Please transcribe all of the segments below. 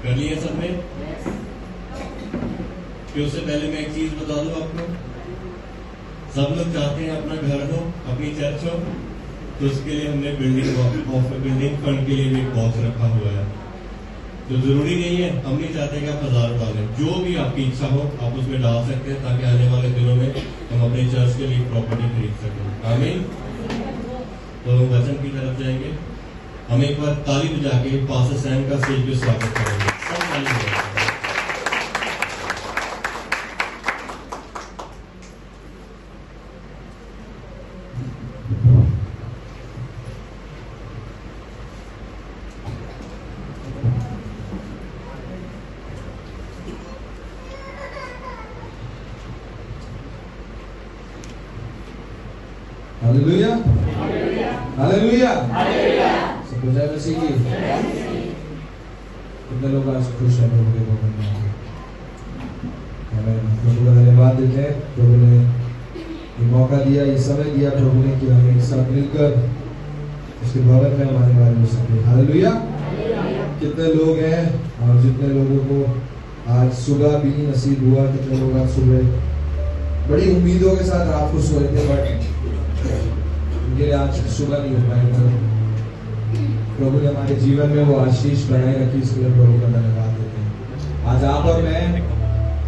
कर लिए सबने? कि उससे पहले मैं एक चीज बता दूं आपको, सब लोग चाहते हैं अपना घर हो, अपनी चर्च हो, तो उसके लिए हमने बिल्डिंग फंड के लिए भी एक बॉक्स रखा हुआ है। तो जरूरी नहीं है, हम नहीं चाहते कि आप 1000 डालें, जो भी आपकी इच्छा हो आप उसमें डाल सकते हैं, ताकि आने वाले दिनों में हम अपने चर्च के लिए प्रॉपर्टी खरीद सकें। आमीन। तो हम वचन की तरफ जाएंगे। हम एक बार ताली बजा के पास्टर सैम का स्टेज पे स्वागत करेंगे। सब ताली बजाएंगे। हालेलुया, हालेलुया, सब जय मसीह की। कितने लोग आज खुश हैं प्रभु के भवन में? हमें प्रभु का धन्यवाद देते हैं। प्रभु ने ये मौका दिया, ये समय दिया प्रभु ने कि हम एक साथ मिलकर उसके भवन में हमारे बारे में सके। हालेलुया। कितने लोग हैं और जितने लोगों को आज सुबह भी नसीब हुआ, कितने लोग आज सुबह बड़ी उम्मीदों के साथ रात को सोए थे, बट ये आज सुबह नहीं हो पाएगा। प्रभु ने हमारे जीवन में वो आशीष बनाए रखी, इसके लिए प्रभु का धन्यवाद देते हैं। आज आप और मैं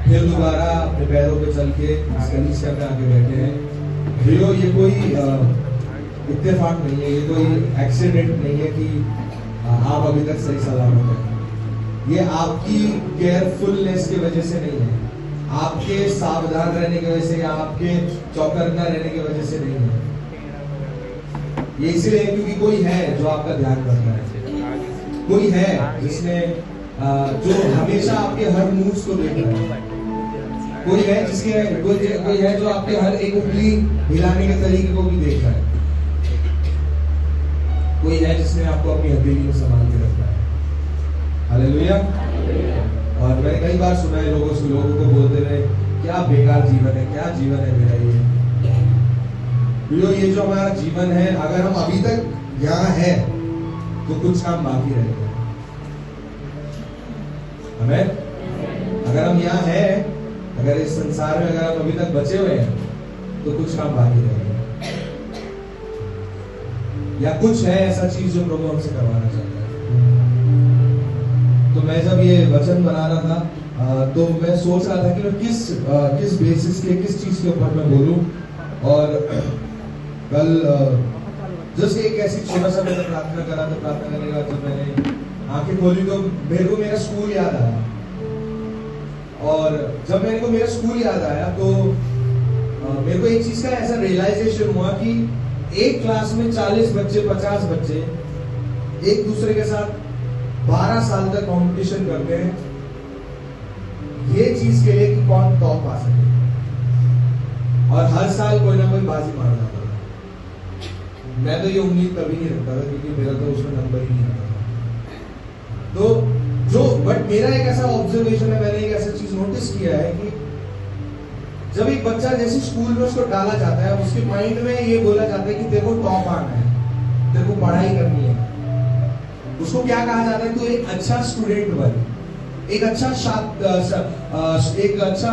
फिर दोबारा अपने पैरों पे चल के इस कलीसिया में आके बैठे हैं। भैया ये कोई इत्तेफाक नहीं है, ये कोई एक्सीडेंट नहीं है कि आप अभी तक सही सलामत हैं। ये आपकी केयरफुलनेस की वजह से नहीं है, आपके सावधान रहने की वजह से या आपके चौकन्ना रहने की वजह से नहीं है। ये इसलिए क्योंकि कोई है जो आपका ध्यान रखता है, कोई है जिसने जो हमेशा आपके हर मूव्स को देख रहा है, कोई है जिसके कोई है जो आपके हर एक उंगली हिलाने के तरीके को भी देख रहा है, कोई है जिसने आपको अपनी हथेली में संभाल के रखा है। हालेलुया। और मैंने कई बार सुना है लोगों को बोलते रहे क्या बेकार जीवन है, क्या जीवन है मेरा ये जो हमारा जीवन है, अगर हम अभी तक यहाँ है तो कुछ काम बाकी रहेगा। हमें अगर हम यहाँ है, अगर इस संसार में अगर हम अभी तक बचे हुए हैं तो कुछ काम बाकी रहेगा, या कुछ है ऐसा चीज जो प्रभु हमसे करवाना चाहता है। तो मैं जब ये वचन बना रहा था तो मैं सोच रहा था कि मैं किस बेसिस के, किस चीज के ऊपर मैं बोलूं। और कल जस्ट एक ऐसी छोटा सा मैंने प्रार्थना करा, तो प्रार्थना करने के बाद जब मैंने आंखें खोली तो मेरे को मेरा स्कूल याद आया। और जब मेरे को मेरा स्कूल याद आया तो मेरे को एक चीज का ऐसा रियलाइजेशन हुआ कि एक क्लास में 40 बच्चे, 50 बच्चे एक दूसरे के साथ 12 साल तक कंपटीशन करते हैं ये चीज के लिए कि कौन टॉप आ सके, और हर साल कोई ना कोई बाजी मार जाता था। मैं तो ये उम्मीद कभी नहीं रखता था क्योंकि मेरा तो उसमें नंबर ही नहीं आता था। तो बट मेरा एक ऐसा ऑब्जर्वेशन है, मैंने एक ऐसा चीज नोटिस किया है कि जब एक बच्चा जैसे स्कूल में उसको डाला जाता है, उसके माइंड में ये बोला जाता है कि तेरे को टॉप आना है, तेरे को पढ़ाई करनी है। उसको क्या कहा जाता है, तू एक अच्छा स्टूडेंट बन, एक अच्छा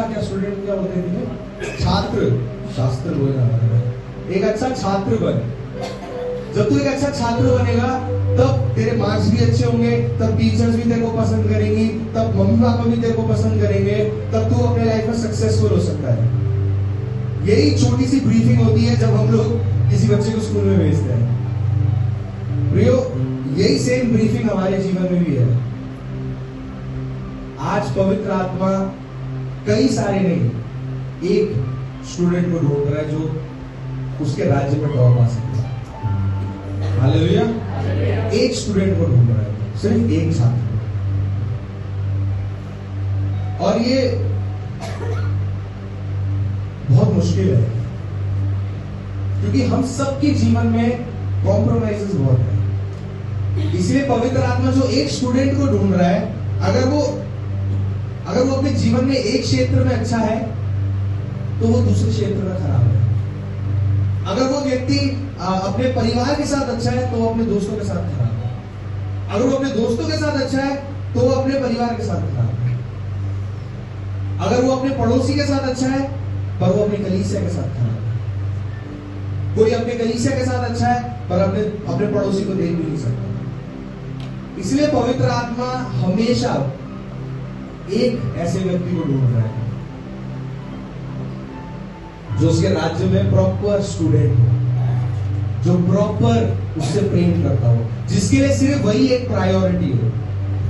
क्या स्टूडेंट क्या बोलते हैं, शास्त्र बोलना, एक अच्छा छात्र बन। जब तू एक अच्छा छात्र बनेगा तब तेरे मार्क्स भी अच्छे होंगे, तब टीचर्स भी तेरे को पसंद करेंगी, तब मम्मी पापा भी तेरे को पसंद करेंगे, तब तू अपने लाइफ में सक्सेसफुल हो सकता है। यही छोटी सी ब्रीफिंग होती है जब हम लोग किसी बच्चे को स्कूल में भेजते हैं। प्रियो, यही सेम ब्रीफिंग हमारे जीवन में भी है। आज पवित्र आत्मा कई सारे नहीं, एक स्टूडेंट को ढूंढ रहा है जो उसके राज्य में टॉप आ सकता है। हालेलुया। एक स्टूडेंट को ढूंढ रहा है, सिर्फ एक छात्र। और ये बहुत मुश्किल है क्योंकि हम सबके जीवन में कॉम्प्रोमाइजेस बहुत है। इसलिए पवित्र आत्मा जो एक स्टूडेंट को ढूंढ रहा है, अगर वो अपने जीवन में एक क्षेत्र में अच्छा है तो वो दूसरे क्षेत्र में खराब है। अगर वो व्यक्ति अपने परिवार के साथ अच्छा है तो वो अपने दोस्तों के साथ खराब है। अगर वो अपने दोस्तों के साथ अच्छा है तो वो अपने परिवार के साथ खराब है। अगर वो अपने पड़ोसी के साथ अच्छा है, पर वो अपनी कलीसिया के साथ खराब है। कोई अपने कलीसिया के साथ अच्छा है, पर अपने पड़ोसी को देख भी नहीं सकता। इसलिए पवित्र आत्मा हमेशा एक ऐसे व्यक्ति को ढूंढ रहा है जो उसके राज्य में प्रॉपर स्टूडेंट हो, जो प्रॉपर उससे प्रेम करता हो, जिसके लिए सिर्फ वही एक प्रायोरिटी हो।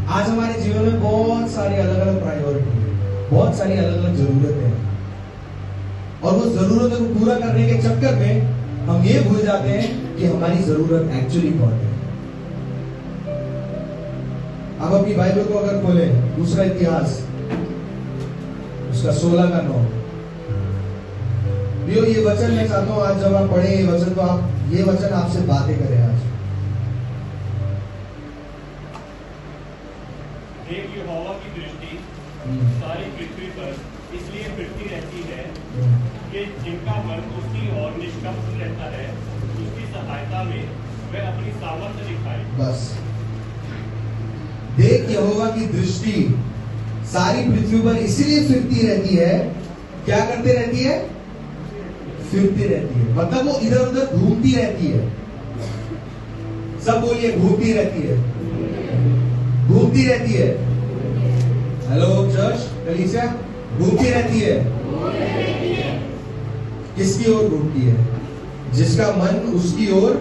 आज हमारे जीवन में बहुत सारी अलग अलग प्रायोरिटी है, बहुत सारी अलग अलग जरूरतें हैं, और वो जरूरतों को पूरा करने के चक्कर में हम ये भूल जाते हैं कि हमारी जरूरत एक्चुअली कौन है। आप अपनी बाइबल को अगर खोलें, दूसरा इतिहास उसका 16 का 9, ये वचन मैं चाहता हूं आज जब आप पढ़े ये वचन, तो आप ये वचन आपसे बातें करें आज। देख यहोवा की दृष्टि सारी पृथ्वी पर इसलिए फिरती रहती है कि जिनका मन उसकी ओर निष्कपट रहता है, उसकी सहायता में वह अपनी सामर्थ्य दिखाए। बस देख यहोवा की दृष्टि सारी पृथ्वी पर इसलिए फिरती रहती है। क्या करते रहती है? फिरती रहती है, मतलब वो इधर उधर घूमती रहती है। सब बोलिए, घूमती रहती है, घूमती रहती है। हेलो चर्च, कलीसिया, घूमती रहती है। किसकी ओर घूमती है? जिसका मन उसकी ओर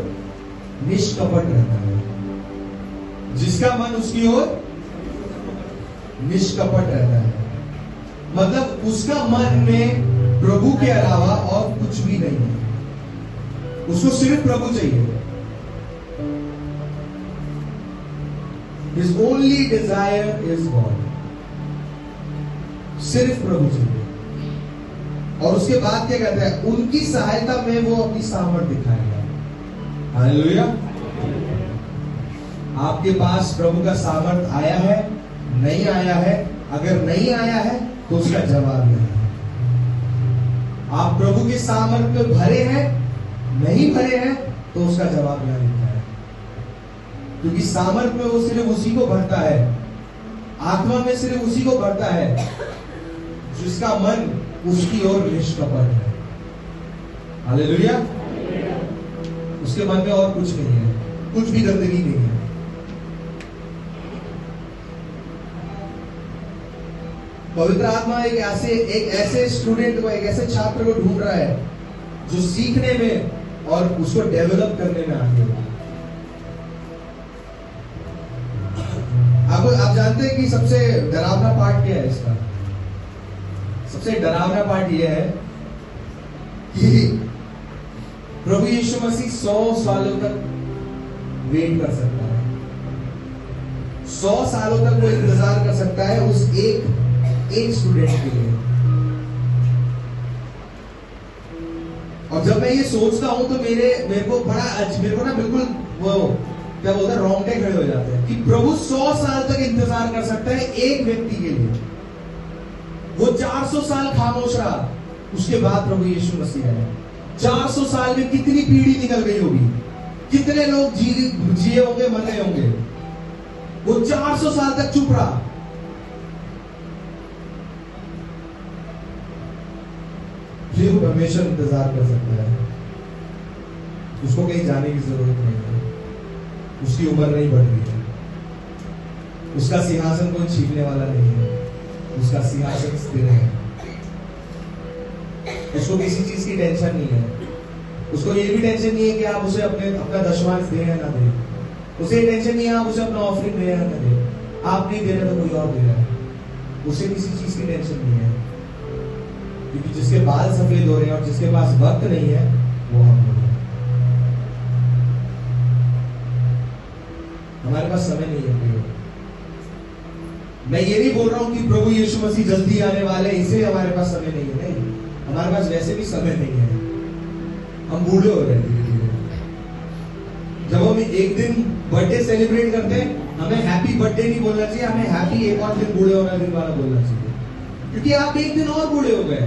निष्कपट रहता है, जिसका मन उसकी ओर निष्कपट रहता है, मतलब उसका मन में प्रभु के अलावा और कुछ भी नहीं है, उसको सिर्फ प्रभु चाहिए। His only desire is God, सिर्फ प्रभु चाहिए। और उसके बाद क्या कहता है? उनकी सहायता में वो अपनी सामर्थ्य दिखाएगा। हालेलुया। आपके पास प्रभु का सामर्थ्य आया है, नहीं आया है? अगर नहीं आया है तो उसका जवाब नहीं है। आप प्रभु के सामर्थ्य में भरे हैं, नहीं भरे हैं, तो उसका जवाब यहां लिखा है। क्योंकि सामर्थ्य में वो सिर्फ उसी को भरता है, आत्मा में सिर्फ उसी को भरता है जिसका मन उसकी ओर निष्कपट है। हालेलुया। उसके मन में और कुछ नहीं है, कुछ भी गंदगी नहीं है। पवित्र आत्मा एक ऐसे स्टूडेंट को, एक ऐसे छात्र को ढूंढ रहा है जो सीखने में और उसको डेवलप करने में आगे हो। आप जानते हैं कि सबसे डरावना पार्ट क्या है इसका? सबसे डरावना पार्ट यह है कि प्रभु यीशु मसीह 100 सालों तक वेट कर सकता है। 100 सालों तक वो इंतजार कर सकता है उस एक स्टूडेंट के लिए। और जब मैं ये सोचता हूं तो मेरे को ना बिल्कुल वो क्या बोलते हैं, रोंगटे खड़े हो जाते हैं कि प्रभु 100 साल तक इंतजार कर सकता है एक व्यक्ति के लिए। वो 400 साल खामोश रहा, उसके बाद प्रभु यीशु मसीह आया। 400 साल में कितनी पीढ़ी निकल गई होगी, कितने लोग जिए होंगे, मरे होंगे। वो 400 साल तक चुप रहा। फिर वो हमेशा इंतजार कर सकता है। उसको कहीं जाने की जरूरत नहीं है, उसकी उम्र नहीं बढ़ रही है, उसका सिंहासन कोई छीनने वाला नहीं है, उसका सिंहासन स्थिर है। उसको किसी चीज की टेंशन नहीं है। उसको ये भी टेंशन नहीं है कि आप उसे अपना दशमांश दें या ना दें। उसे टेंशन नहीं है आप उसे अपना ऑफरिंग दें या ना दें। आप नहीं दे रहे तो कोई और दे रहा है, उसे किसी चीज की टेंशन नहीं है। क्योंकि जिसके बाल सफेद हो रहे हैं और जिसके पास वक्त नहीं है वो हम लोग हैं। हमारे पास समय नहीं है। मैं ये नहीं बोल रहा हूं कि प्रभु यीशु मसीह जल्दी आने वाले हैं इसलिए हमारे पास समय नहीं है। नहीं, हमारे पास वैसे भी समय नहीं है। हम बूढ़े हो रहे हैं धीरे धीरे। जब हम एक दिन बर्थडे सेलिब्रेट करते हैं, हमें हैप्पी बर्थडे नहीं बोलना चाहिए, हमें हैप्पी एक और दिन बूढ़े होना दिन वाला बोलना चाहिए। क्योंकि आप एक दिन और बूढ़े हो गए,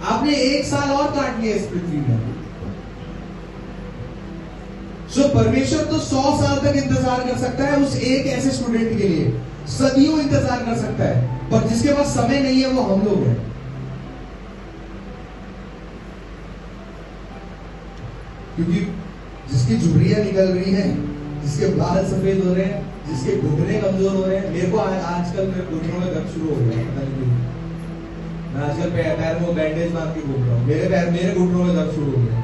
आपने 1 साल और काट लिया इस पृथ्वी में। सो परमेश्वर तो 100 साल तक इंतजार कर सकता है उस एक ऐसे स्टूडेंट के लिए सदियों इंतजार कर सकता है, पर जिसके पास समय नहीं है वो हम लोग हैं। क्योंकि जिसकी झुर्रियां निकल रही हैं, जिसके बाल सफेद हो रहे हैं, जिसके घुटने कमजोर हो रहे हैं। मेरे को आजकल मेरे घुटनों में दर्द शुरू हो गया, पता नहीं क्यों। मैं आजकल पैर में बैंडेज बांध के घूम रहा हूँ, मेरे घुटनों में दर्द शुरू हो गया।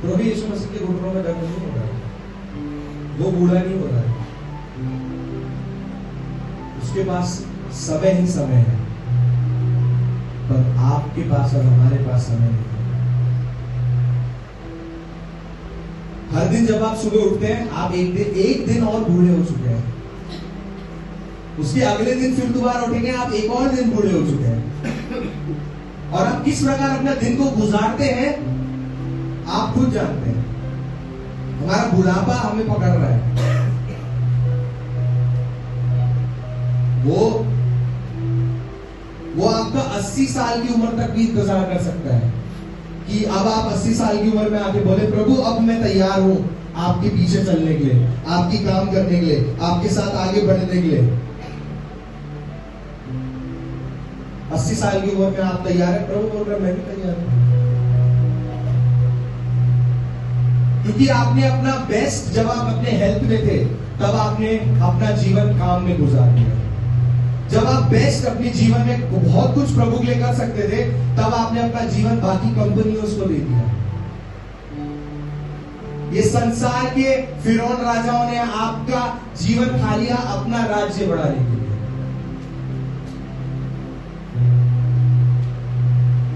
प्रभु यीशु मसीह के घुटनों में दर्द नहीं हो रहा है, वो बूढ़ा नहीं हो रहा है, उसके पास समय ही समय है, पर आपके पास और हमारे पास समय नहीं है। हर दिन जब आप सुबह उठते हैं, आप एक दिन और बूढ़े हो चुके हैं। उसके अगले दिन फिर दोबारा उठेंगे, आप एक और दिन बूढ़े हो चुके हैं। और आप किस प्रकार अपने दिन को गुजारते हैं आप खुद जानते हैं। हमारा बुढ़ापा हमें पकड़ रहा है। वो आपका 80 साल की उम्र तक भी इंतजार कर सकता है कि अब आप 80 साल की उम्र में आके बोले, प्रभु अब मैं तैयार हूं आपके पीछे चलने के लिए, आपकी काम करने के लिए, आपके साथ आगे बढ़ने के लिए। 80 साल की उम्र में आप तैयार है? प्रभु बोल रहे मैं भी तैयार हूं, क्योंकि आपने अपना बेस्ट जब आप अपने हेल्थ में थे तब आपने अपना जीवन काम में गुजार दिया। जब आप बेस्ट अपने जीवन में बहुत कुछ प्रभु के लिए कर सकते थे, तब आपने अपना जीवन बाकी कंपनियों को दे दिया। ये संसार के फिरौन राजाओं ने आपका जीवन खा लिया अपना राज्य बढ़ाने के लिए।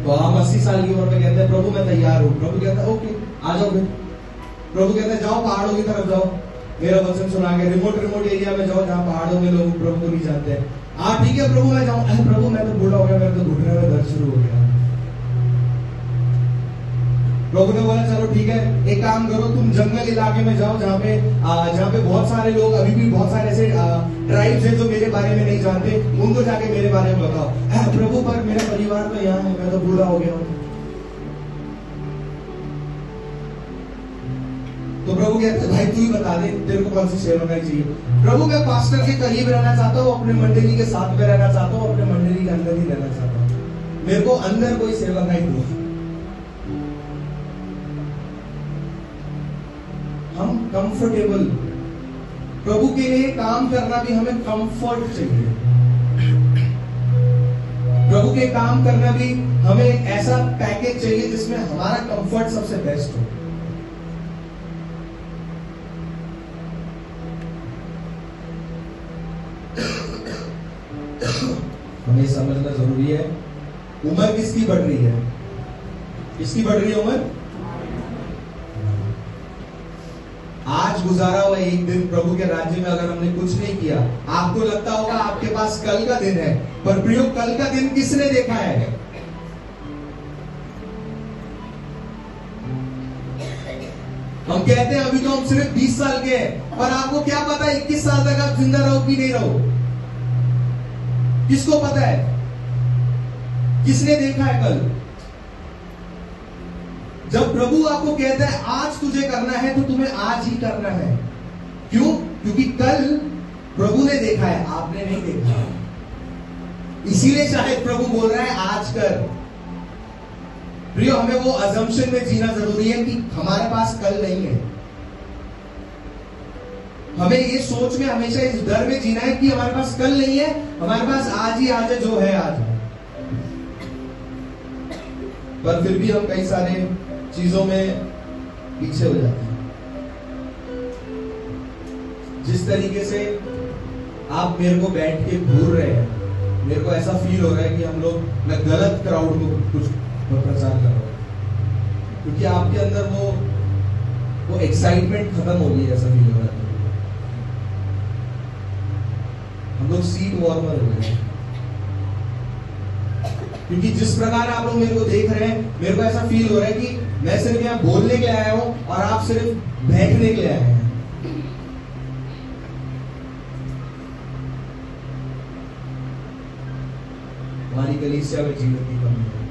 तो हम 80 साल की उम्र में कहते हैं प्रभु मैं तैयार हूं। प्रभु कहता है ओके आ जाओ। प्रभु कहते हैं जाओ पहाड़ों की तरफ जाओ, मेरा वचन सुना के रिमोट एरिया में जाओ जहां पहाड़ों में लोग प्रभु को नहीं जानते हैं। हाँ ठीक है प्रभु मैं जाऊं। अरे प्रभु मैं तो बूढ़ा हो गया, मेरे तो घुटने में दर्द शुरू हो गया। प्रभु ने बोला चलो ठीक है, एक काम करो, तुम जंगल इलाके में जाओ जहाँ पे बहुत सारे लोग, अभी भी बहुत सारे ऐसे ट्राइब्स हैं जो मेरे बारे में नहीं जानते, उनको जाके मेरे बारे में बताओ। प्रभु पर मेरा परिवार तो यहाँ है, मैं तो बूढ़ा हो गया हूँ। तो प्रभु कहते भाई तू ही बता दे तेरे को कौन सी सेवकाई चाहिए। प्रभु मैं पास्टर के करीब रहना चाहता हूँ, अपने मंडली के साथ में रहना चाहता हूँ, अपने मंडली के अंदर ही रहना चाहता हूँ, मेरे को अंदर कोई सेवकाई दो। हम कंफर्टेबल, प्रभु के लिए काम करना भी हमें कंफर्ट चाहिए। प्रभु के काम करना भी हमें एक ऐसा पैकेज चाहिए जिसमें हमारा कंफर्ट सबसे बेस्ट हो। हमें समझना जरूरी है उम्र किसकी बढ़ रही है, किसकी बढ़ रही है उम्र। आज गुजारा हुआ एक दिन प्रभु के राज्य में अगर हमने कुछ नहीं किया, आपको लगता होगा आपके पास कल का दिन है, पर प्रियो कल का दिन किसने देखा है। हम कहते हैं अभी तो हम सिर्फ 20 साल के हैं, पर आपको क्या पता 21 साल तक आप जिंदा रहो कि नहीं रहो, किसको पता है, किसने देखा है कल। जब प्रभु आपको कहता है आज तुझे करना है तो तुम्हें आज ही करना है। क्यों? क्योंकि कल प्रभु ने देखा है, आपने नहीं देखा, इसीलिए शायद प्रभु बोल रहा है आज कर। प्रियो हमें वो अजम्पशन में जीना जरूरी है कि हमारे पास कल नहीं है। हमें ये सोच में हमेशा इस डर में जीना है कि हमारे पास कल नहीं है, हमारे पास आज ही आज है, जो है आज है। पर फिर भी हम कई सारे चीजों में पीछे हो जाते हैं। जिस तरीके से आप मेरे को बैठ के घूर रहे हैं, मेरे को ऐसा फील हो रहा है कि हम लोग, मैं गलत क्राउड को कुछ प्रचार कर रहा हूं, क्योंकि आपके अंदर वो एक्साइटमेंट खत्म हो गई, ऐसा फील हो रहा है। हम लोग सीट वार्मर हो गए, क्योंकि जिस प्रकार आप लोग मेरे को देख रहे हैं, मेरे को ऐसा फील हो रहा है कि मैं सिर्फ यहाँ बोलने के लिए आया हूं और आप सिर्फ बैठने के लिए आए हैं। हमारी कलीसिया में जीवन की कमी है।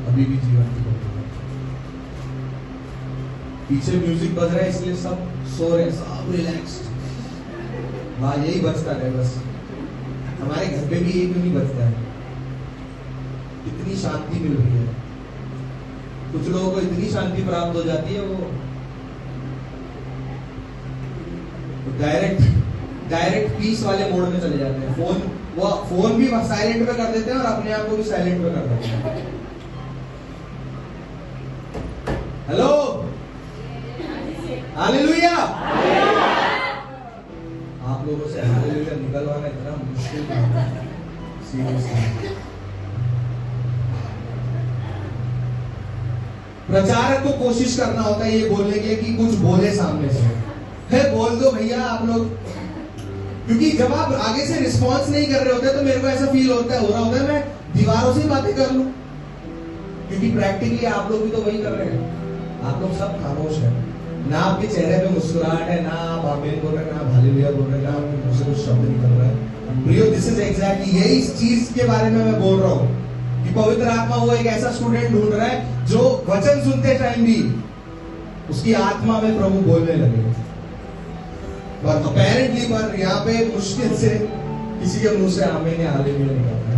अभी भी जीवन की कमी है। पीछे म्यूजिक बज रहा है इसलिए सब सो रहे हैं, सब रिलैक्स्ड। वहां यही बजता है बस। हमारे घर पे भी यही क्यों नहीं बजता है? कितनी शांति मिल रही है। कुछ लोगों को इतनी शांति प्राप्त हो जाती है, वो डायरेक्ट पीस वाले मोड में चले जाते हैं। फोन भी साइलेंट पे कर देते हैं और अपने आप को भी साइलेंट पे कर देते हैं। Hello, hallelujah. आप लोगों से हालेलुया निकलवाना इतना मुश्किल काम है, सीरियसली। प्रचारक को कोशिश करना होता है ये बोलने के लिए कि कुछ बोले सामने से, है बोल दो भैया आप लोग, क्योंकि जब आप आगे से रिस्पॉन्स नहीं कर रहे होते तो मेरे को ऐसा फील हो रहा होता है मैं दीवारों से ही बातें कर लूं, क्योंकि प्रैक्टिकली आप लोग भी तो वही कर रहे हैं। आप लोग सब खामोश है, ना आपके चेहरे पे मुस्कुराहट है, ना आप आमीन बोल रहे हैं, ना आप हालेलुया बोल रहे हैं, ना आपके मुंह से कुछ शब्द निकल रहा है। प्रियो, दिस इज एग्जैक्टली यही चीज के बारे में मैं बोल रहा हूँ कि पवित्र आत्मा वो एक ऐसा स्टूडेंट ढूंढ रहा है जो वचन सुनते टाइम भी उसकी आत्मा में प्रभु बोलने लगे। पर अपेरेंटली पर यहाँ पे मुश्किल से किसी के मुंह से आमीन या हालेलुया निकलता है।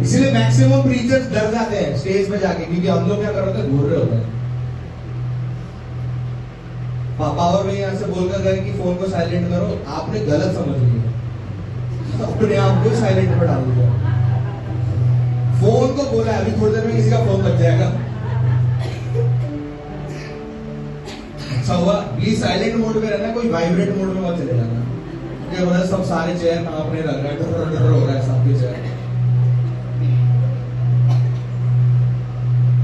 इसीलिए मैक्सिमम प्रीचर्स डर जाते हैं स्टेज पे जाके, क्योंकि हम लोग क्या कर रहे हैं, घूर रहे होते हैं। पावर में यहाँ से बोलकर गए कि फोन को साइलेंट करो, आपने गलत समझ लिया, अपने आप को साइलेंट पर डाल दिया। फोन को बोला अभी थोड़ी देर में किसी का फोन बज जाएगा। अच्छा हुआ, प्लीज साइलेंट मोड में रहना, कोई वाइब्रेट मोड में मत चले जाना, क्योंकि सब सारे चेयर कांपने लग रहे हैं, हो रहा है सबके चेयर।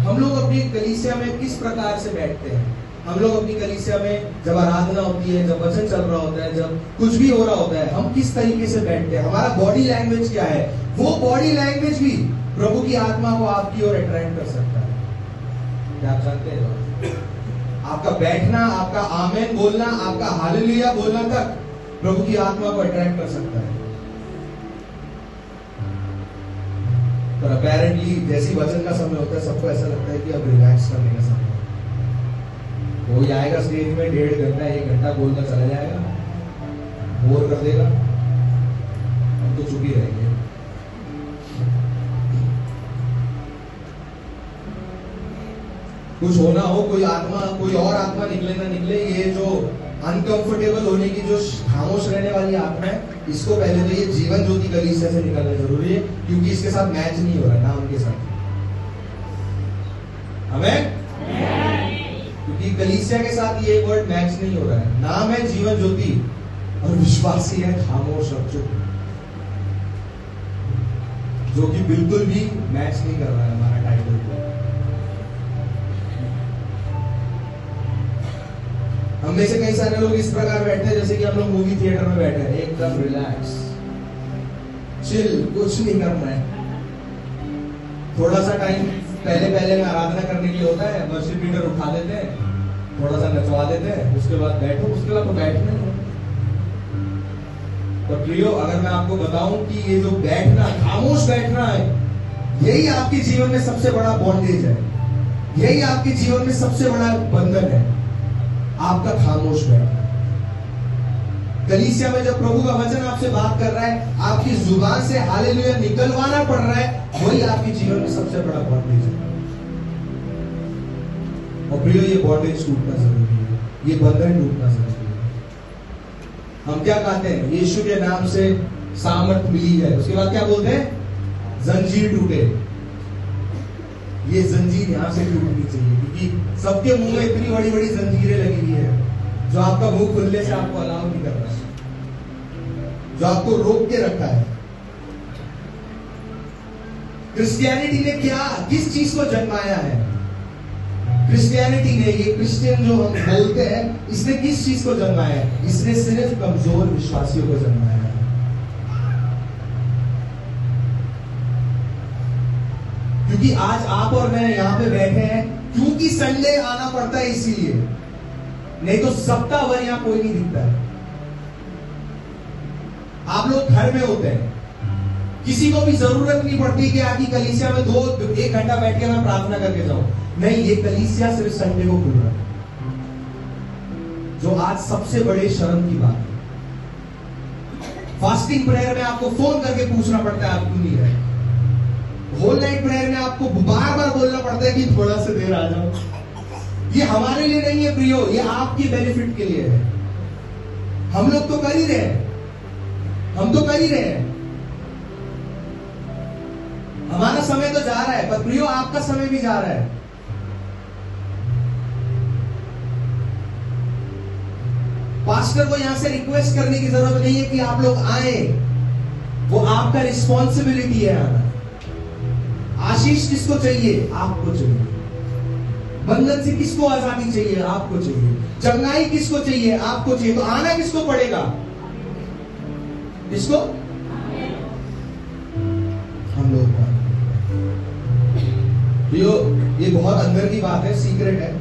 हम लोग अपनी कलीसिया में किस प्रकार से बैठते हैं? हम लोग अपनी कलीसिया में जब आराधना होती है, जब वचन चल रहा होता है, जब कुछ भी हो रहा होता है, हम किस तरीके से बैठते हैं? हमारा बॉडी लैंग्वेज क्या है? वो बॉडी लैंग्वेज भी प्रभु की आत्मा को आपकी ओर अट्रैक्ट कर सकता है। क्या आप जानते हैं? आपका बैठना, आपका आमेन बोलना, आपका हालेलुया बोलना तक प्रभु की आत्मा को अट्रैक्ट कर सकता है। पर अपेरेंटली जैसी वचन का समय होता है, सबको ऐसा लगता है कि अब रिलैक्स करने का समय है। कोई आएगा स्टेज में 1.5 घंटा 1 घंटा बोलकर चला जाएगा, बोर कर देगा, हम तो चुप ही रहेंगे। कुछ होना हो, कोई आत्मा, कोई और आत्मा निकले ना निकले, ये जो अनकंफर्टेबल होने की जो खामोश रहने वाली आत्मा है, इसको पहले तो ये जीवन ज्योति कलीसिया से निकलना जरूरी है, क्योंकि इसके साथ मैच नहीं हो रहा ना उनके साथ। हमें क्योंकि कलीसिया के साथ ये वर्ड मैच नहीं हो रहा है। नाम है जीवन ज्योति और विश्वासी है खामोश और चुप, जो कि बिल्कुल भी मैच नहीं कर रहा है हमारा टाइटल को। हम में से कई सारे लोग इस प्रकार बैठे हैं जैसे कि हम लोग मूवी थिएटर में बैठे हैं, एकदम रिलैक्स, चिल, कुछ नहीं करना है। थोड़ा सा टाइम पहले में आराधना करने के लिए होता है, वर्शिप लीडर उठा देते हैं, थोड़ा सा नचवा देते हैं, उसके बाद बैठो, उसके बाद तो बैठना ही है। तो प्रियो, अगर मैं आपको बताऊं कि ये जो बैठना, खामोश बैठना है, यही आपके जीवन में सबसे बड़ा बॉन्डेज है, यही आपके जीवन में सबसे बड़ा बंधन है, आपका खामोश बैठना। कलीसिया में जब प्रभु का वचन आपसे बात कर रहा है, आपकी जुबान से हालेलुया निकलवाना पड़ रहा है, वही आपके जीवन में सबसे बड़ा बॉन्डेज है। और प्रियो, ये बॉन्डेज टूटना जरूरी है, ये बंधन टूटना जरूरी है। हम क्या कहते हैं? यीशु के नाम से सामर्थ मिली है, उसके बाद क्या बोलते हैं? जंजीर टूटे। ये जंजीर यहां से टूटनी चाहिए, क्योंकि सबके मुंह में इतनी बड़ी बड़ी जंजीरें लगी हुई है, जो आपका मुंह खुलने से आपको अलाउ नहीं कर रहा, जो आपको रोक के रखा है। क्रिश्चियनिटी ने किस चीज को जन्माया है? क्रिश्चियनिटी ने, ये क्रिश्चियन जो हम बोलते हैं, इसने किस चीज को जन्माया है? इसने सिर्फ कमजोर विश्वासियों को जन्माया है। क्योंकि आज आप और मैं यहाँ पे बैठे हैं क्योंकि संडे आना पड़ता है, इसीलिए, नहीं तो सप्ताह भर यहाँ कोई नहीं दिखता है। आप लोग घर में होते हैं, किसी को भी जरूरत नहीं पड़ती कि आकी कलीसिया में 1 घंटा बैठ के मैं प्रार्थना करके जाऊं। नहीं, ये कलीसिया सिर्फ संडे को खुल रहा है, जो आज सबसे बड़े शर्म की बात है। फास्टिंग प्रेयर में आपको फोन करके पूछना पड़ता है आप क्यों नहीं रहे। होल नाइट प्रेयर में आपको बार बार बोलना पड़ता है कि थोड़ा सा देर आ जाओ। ये हमारे लिए नहीं है प्रियो, ये आपके बेनिफिट के लिए है। हम लोग तो कर ही रहे हैं, हम तो कर ही रहे हैं। हमारा समय तो जा रहा है, पर प्रियो आपका समय भी जा रहा है। पास्टर को यहां से रिक्वेस्ट करने की जरूरत नहीं है कि आप लोग आए, वो आपका रिस्पॉन्सिबिलिटी है आना। आशीष किसको चाहिए? आपको चाहिए। बंधन से किसको आजादी चाहिए? आपको चाहिए। चंगाई किसको चाहिए? आपको चाहिए। तो आना किसको पड़ेगा? किसको? हम लोग। ये बहुत अंदर की बात है, सीक्रेट है,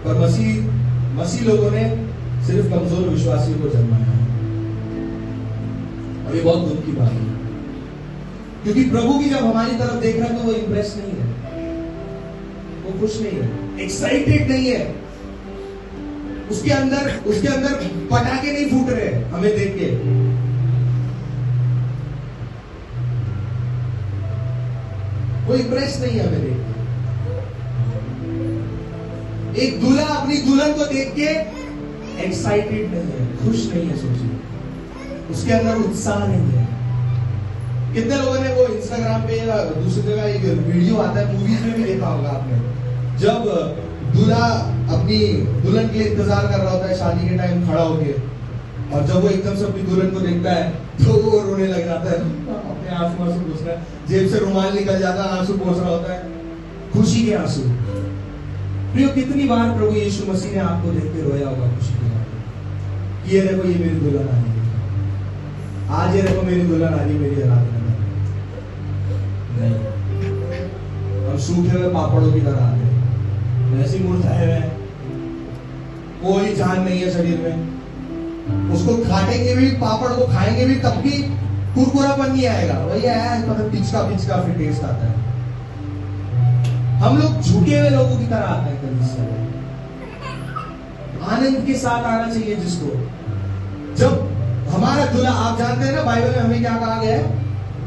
पर मसीह लोगों ने सिर्फ कमजोर विश्वासियों को जन्माया है। और ये बहुत दुख की बात है, क्योंकि प्रभु की जब हमारी तरफ देख रहा है तो वो इंप्रेस नहीं है, वो खुश नहीं है, एक्साइटेड नहीं है। उसके अंदर पटाखे नहीं फूट रहे हमें देख के। वो इंप्रेस नहीं है हमें देख के। एक दूल्हा अपनी दुल्हन को देख के एक्साइटेड नहीं है, खुश नहीं है। सोचिए, उसके अंदर उत्साह नहीं है। कितने लोगों ने वो इंस्टाग्राम पे या दूसरी जगह एक वीडियो आता है, मूवीज में भी देखा होगा आपने, जब दूल्हा अपनी दुल्हन के लिए इंतजार कर रहा होता है शादी के टाइम खड़ा होके, और जब वो एकदम से अपनी दुल्हन को देखता है तो वो रोने लग जाता है, अपने आंसू पोंछ रहा है, जेब से रुमाल निकल जाता है, आंसू पोंछ रहा होता है, खुशी के आंसू। प्रियो, कितनी बार प्रभु यीशु मसीह ने आपको देख के रोया होगा खुशी के बाद, ये देखो ये मेरी दुल्हन आ रही है, आज ये देखो मेरी दुल्हन आ रही है मेरी आराधना में। नहीं, हम सूखे हुए पापड़ों की तरह आते हैं, ऐसी मुरझाए हुए, कोई जान नहीं है शरीर में। उसको खाटेंगे भी, पापड़ को खाएंगे भी, तब भी कुरकुरापन नहीं आएगा, वही है मतलब पिचका फिर टेस्ट आता है। हम लोग झुके हुए लोगों की तरह आते हैं कलीसिया में। आनंद के साथ आना चाहिए जिसको। जब हमारा दूल्हा, आप जानते हैं ना बाइबल में हमें क्या कहा गया है,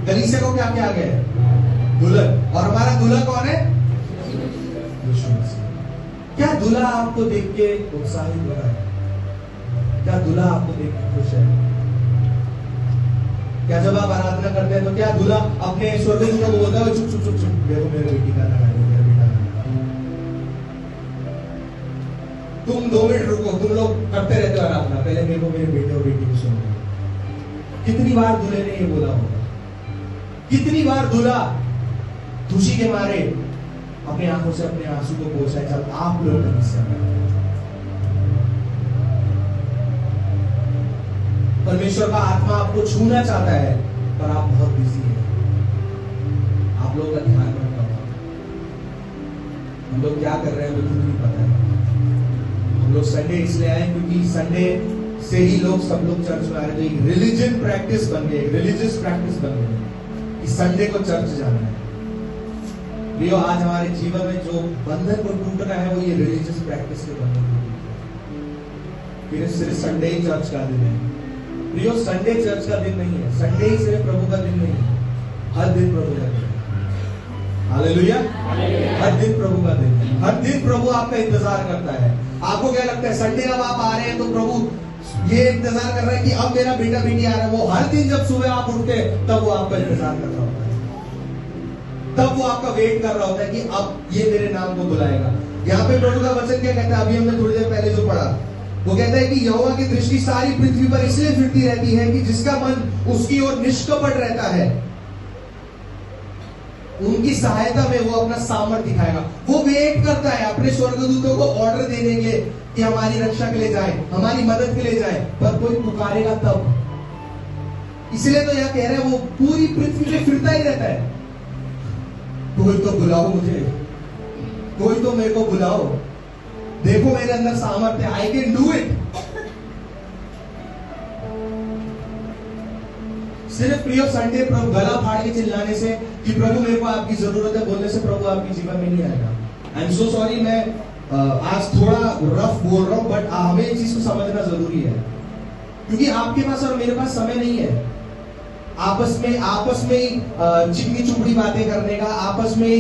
कलीसिया को क्या कहा गया है? दुल्हन। और हमारा दूल्हा कौन है? यीशु मसीह। क्या दूल्हा आपको देख के उत्साहित हो रहा है? क्या दूल्हा आपको देख के खुश है? क्या जब आप आराधना करते हैं तो क्या दूल्हा अपने स्वर्गदूत को बोलता है चुप चुप चुप चुप, देखो मेरे बेटी का गाना, मेरा बेटा गाना, तुम 2 मिनट रुको, तुम लोग करते रहते हो आराधना, पहले मेरे को मेरे बेटे और बेटी को सुनो। कितनी बार दूल्हे ने ये बोला होगा? कितनी बार दूल्हा खुशी के मारे अपने आंखों से अपने आंसू को पोंछा है जब आप लोग कलीसिया में। परमेश्वर का आत्मा आपको छूना चाहता है, पर आप बहुत बिजी हैं, आप लोगों का ध्यान नहीं रखता। हम लोग क्या कर रहे हैं मुझे नहीं पता है। हम लोग संडे इसलिए आए क्योंकि संडे से ही सब लोग चर्च में आ रहे थे। एक रिलीजन प्रैक्टिस बन गई, एक रिलीजियस प्रैक्टिस बन गई कि संडे को चर्च जाना है। प्रियो, आज हमारे जीवन में जो बंधन को टूट रहा है वो ये रिलीजियस प्रैक्टिस के बंधन को। फिर सिर्फ संडे ही चर्च का दिन है। प्रियो, संडे चर्च का दिन नहीं है, संडे ही सिर्फ प्रभु का दिन नहीं है, हर दिन प्रभु का दिन है। हालेलुया, हर दिन प्रभु का दिन है, हर दिन प्रभु आपका इंतजार करता है। आपको क्या लगता है संडे अब आप आ रहे हैं तो प्रभु ये इंतजार कर रहा है कि अब मेरा बेटा बेटी आ रहा है? वो हर दिन जब सुबह आप उठते हैं तब वो आपका इंतजार कर रहा होता है, तब वो आपका वेट कर रहा होता है कि अब ये मेरे नाम को बुलाएगा। यहाँ पे प्रभु का वचन क्या कहता है? अभी हमने थोड़ी देर पहले जो पढ़ा, वो कहता है कि यहोवा की दृष्टि सारी पृथ्वी पर इसलिए फिरती रहती है कि जिसका मन उसकी ओर निष्कपट रहता है, उनकी सहायता में वो अपना सामर्थ्य दिखाएगा। वो वेट करता है अपने स्वर्गदूतों को ऑर्डर देने के लिए कि हमारी रक्षा के लिए जाए, हमारी मदद के लिए जाए, पर कोई पुकारेगा तब। इसलिए तो यह कह रहे हैं वो पूरी पृथ्वी पे फिरता ही रहता है। कोई तो बुलाओ मुझे, कोई तो मेरे को बुलाओ, देखो मेरे अंदर सामर्थ्य, आई कैन डू इट। सिर्फ प्रियो संडे प्रभु गला फाड़ के चिल्लाने से कि प्रभु मेरे को आपकी जरूरत है बोलने से प्रभु आपके जीवन में नहीं आएगा। आई एम सो सॉरी, मैं आज थोड़ा रफ बोल रहा हूं, बट हमें इस चीज को समझना जरूरी है, क्योंकि आपके पास और मेरे पास समय नहीं है आपस में चिकनी चुपड़ी बातें करने का, आपस में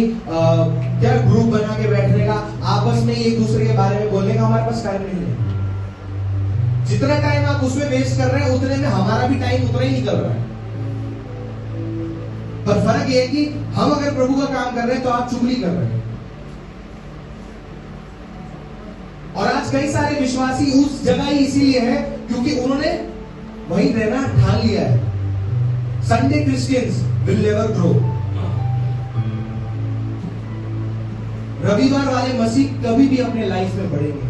क्या ग्रुप बना के बैठने का, आपस में एक दूसरे के बारे में बोलने का हमारे पास टाइम नहीं है। जितना टाइम आप उसमें वेस्ट कर रहे हैं उतने में हमारा भी टाइम उतना ही निकल रहा है। पर फर्क ये है कि हम अगर प्रभु का काम कर रहे हैं तो आप चुगली कर रहे हैं। और आज कई सारे विश्वासी उस जगह ही इसीलिए है क्योंकि उन्होंने वहीं रहना ठान लिया है। Sunday Christians will never grow. रविवार वाले मसीह कभी भी अपने लाइफ में बढ़ेंगे।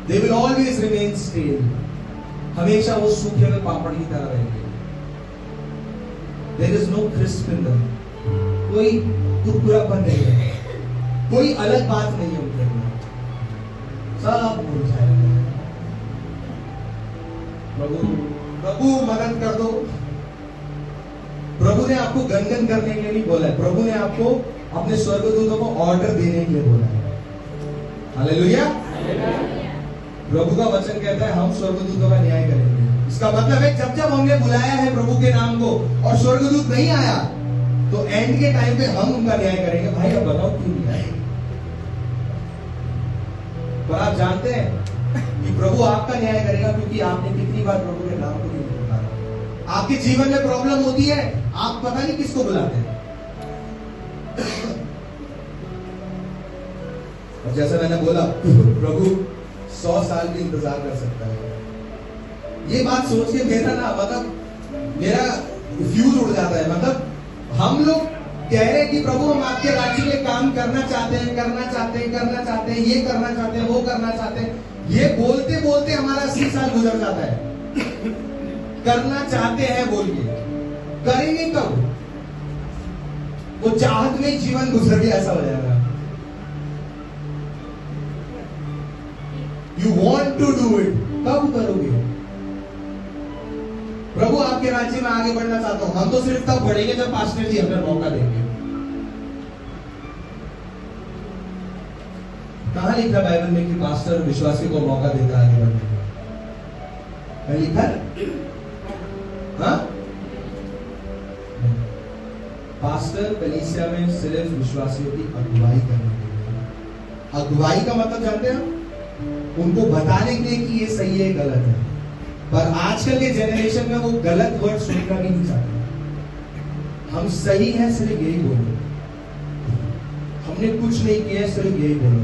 They will always remain stale। हमेशा वो सूखे में पापड़ की तरह रहेंगे। There is no crisp in them। कोई कुरकुरापन नहीं है, कोई अलग बात नहीं है उनके अंदर, सब मुरझाए। प्रभु मदद कर दो। प्रभु ने आपको गनगन करने के लिए नहीं बोला है, प्रभु ने आपको अपने स्वर्गदूतों को ऑर्डर देने के लिए बोला है। हालेलुया। प्रभु का वचन कहता है हम स्वर्गदूतों का न्याय करेंगे। इसका मतलब है जब जब हमने बुलाया है प्रभु के नाम को और स्वर्गदूत नहीं आया तो एंड के टाइम पे हम उनका न्याय करेंगे। भाई अब बताओ क्यों नहीं आए? पर आप जानते हैं कि प्रभु आपका न्याय करेगा क्योंकि आपने कितनी बार प्रभु के नाम को नहीं पुकारा। आपके जीवन में प्रॉब्लम होती है, आप पता नहीं किसको बुलाते हैं। और जैसे मैंने बोला प्रभु 100 साल भी इंतजार कर सकता है। ये बात सोच के मेरा फ्यूज उड़ जाता है। मतलब हम लोग कह रहे हैं कि प्रभु हम आपके राज्य में काम करना चाहते हैं, ये करना चाहते हैं, वो करना चाहते हैं। ये बोलते बोलते हमारा 80 साल गुजर जाता है। करना चाहते हैं बोल के करेंगे कब? वो चाहत में जीवन गुजर गया ऐसा हो जाएगा। You want to do it, कब करोगे? प्रभु आपके राज्य में आगे बढ़ना चाहता हूं। हम तो सिर्फ तब बढ़ेंगे जब पास्टर जी हमें मौका देंगे। कहां लिखा बाइबल में कि पास्टर विश्वासी को मौका देता है आगे बढ़ने का? लिखा? हाँ? पास्टर कलीसिया में सिर्फ विश्वासियों की अगुवाई करने के लिए। अगुवाई का मतलब जानते हैं? उनको बताने के लिए कि ये सही है गलत है। पर आजकल के जनरेशन में वो गलत वर्ड सुनना भी नहीं चाहते। हम सही है सिर्फ यही बोलो, हमने कुछ नहीं किया सिर्फ यही बोलो।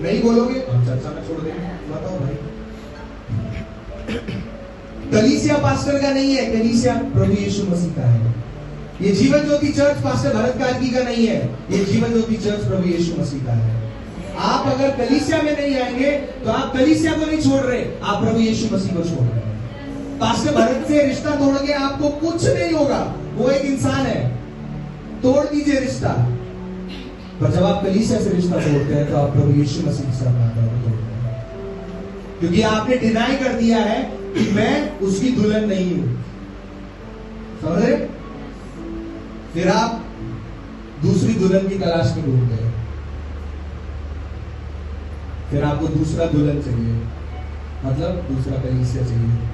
नहीं बोलोगे हम चर्चा में छोड़ देंगे। बताओ भाई, कलीसिया पास्टर का नहीं है, कलीसिया प्रभु यीशु मसीह का है। ये जीवन ज्योति चर्च पास्टर भरत कार्की का नहीं है, ये जीवन ज्योति चर्च प्रभु यीशु मसीह का है। आप अगर कलीसिया में नहीं आएंगे तो आप कलीसिया को नहीं छोड़ रहे, आप प्रभु यीशु मसीह को छोड़ रहे हैं। पास्टर भरत से रिश्ता तोड़ के आपको कुछ नहीं होगा, वो एक इंसान है, तोड़ दीजिए रिश्ता। पर जब आप कलीसिया से रिश्ता तोड़ते हैं तो आप प्रभु यीशु मसीह के साथ नाता तोड़ते हैं, क्योंकि आपने डिनाई कर दिया है कि मैं उसकी दुल्हन नहीं हूं। समझ रहे? फिर आप दूसरी दुल्हन की तलाश में ढूंढ गए। फिर आपको दूसरा दुल्हन चाहिए, मतलब दूसरा कलीसिया चाहिए,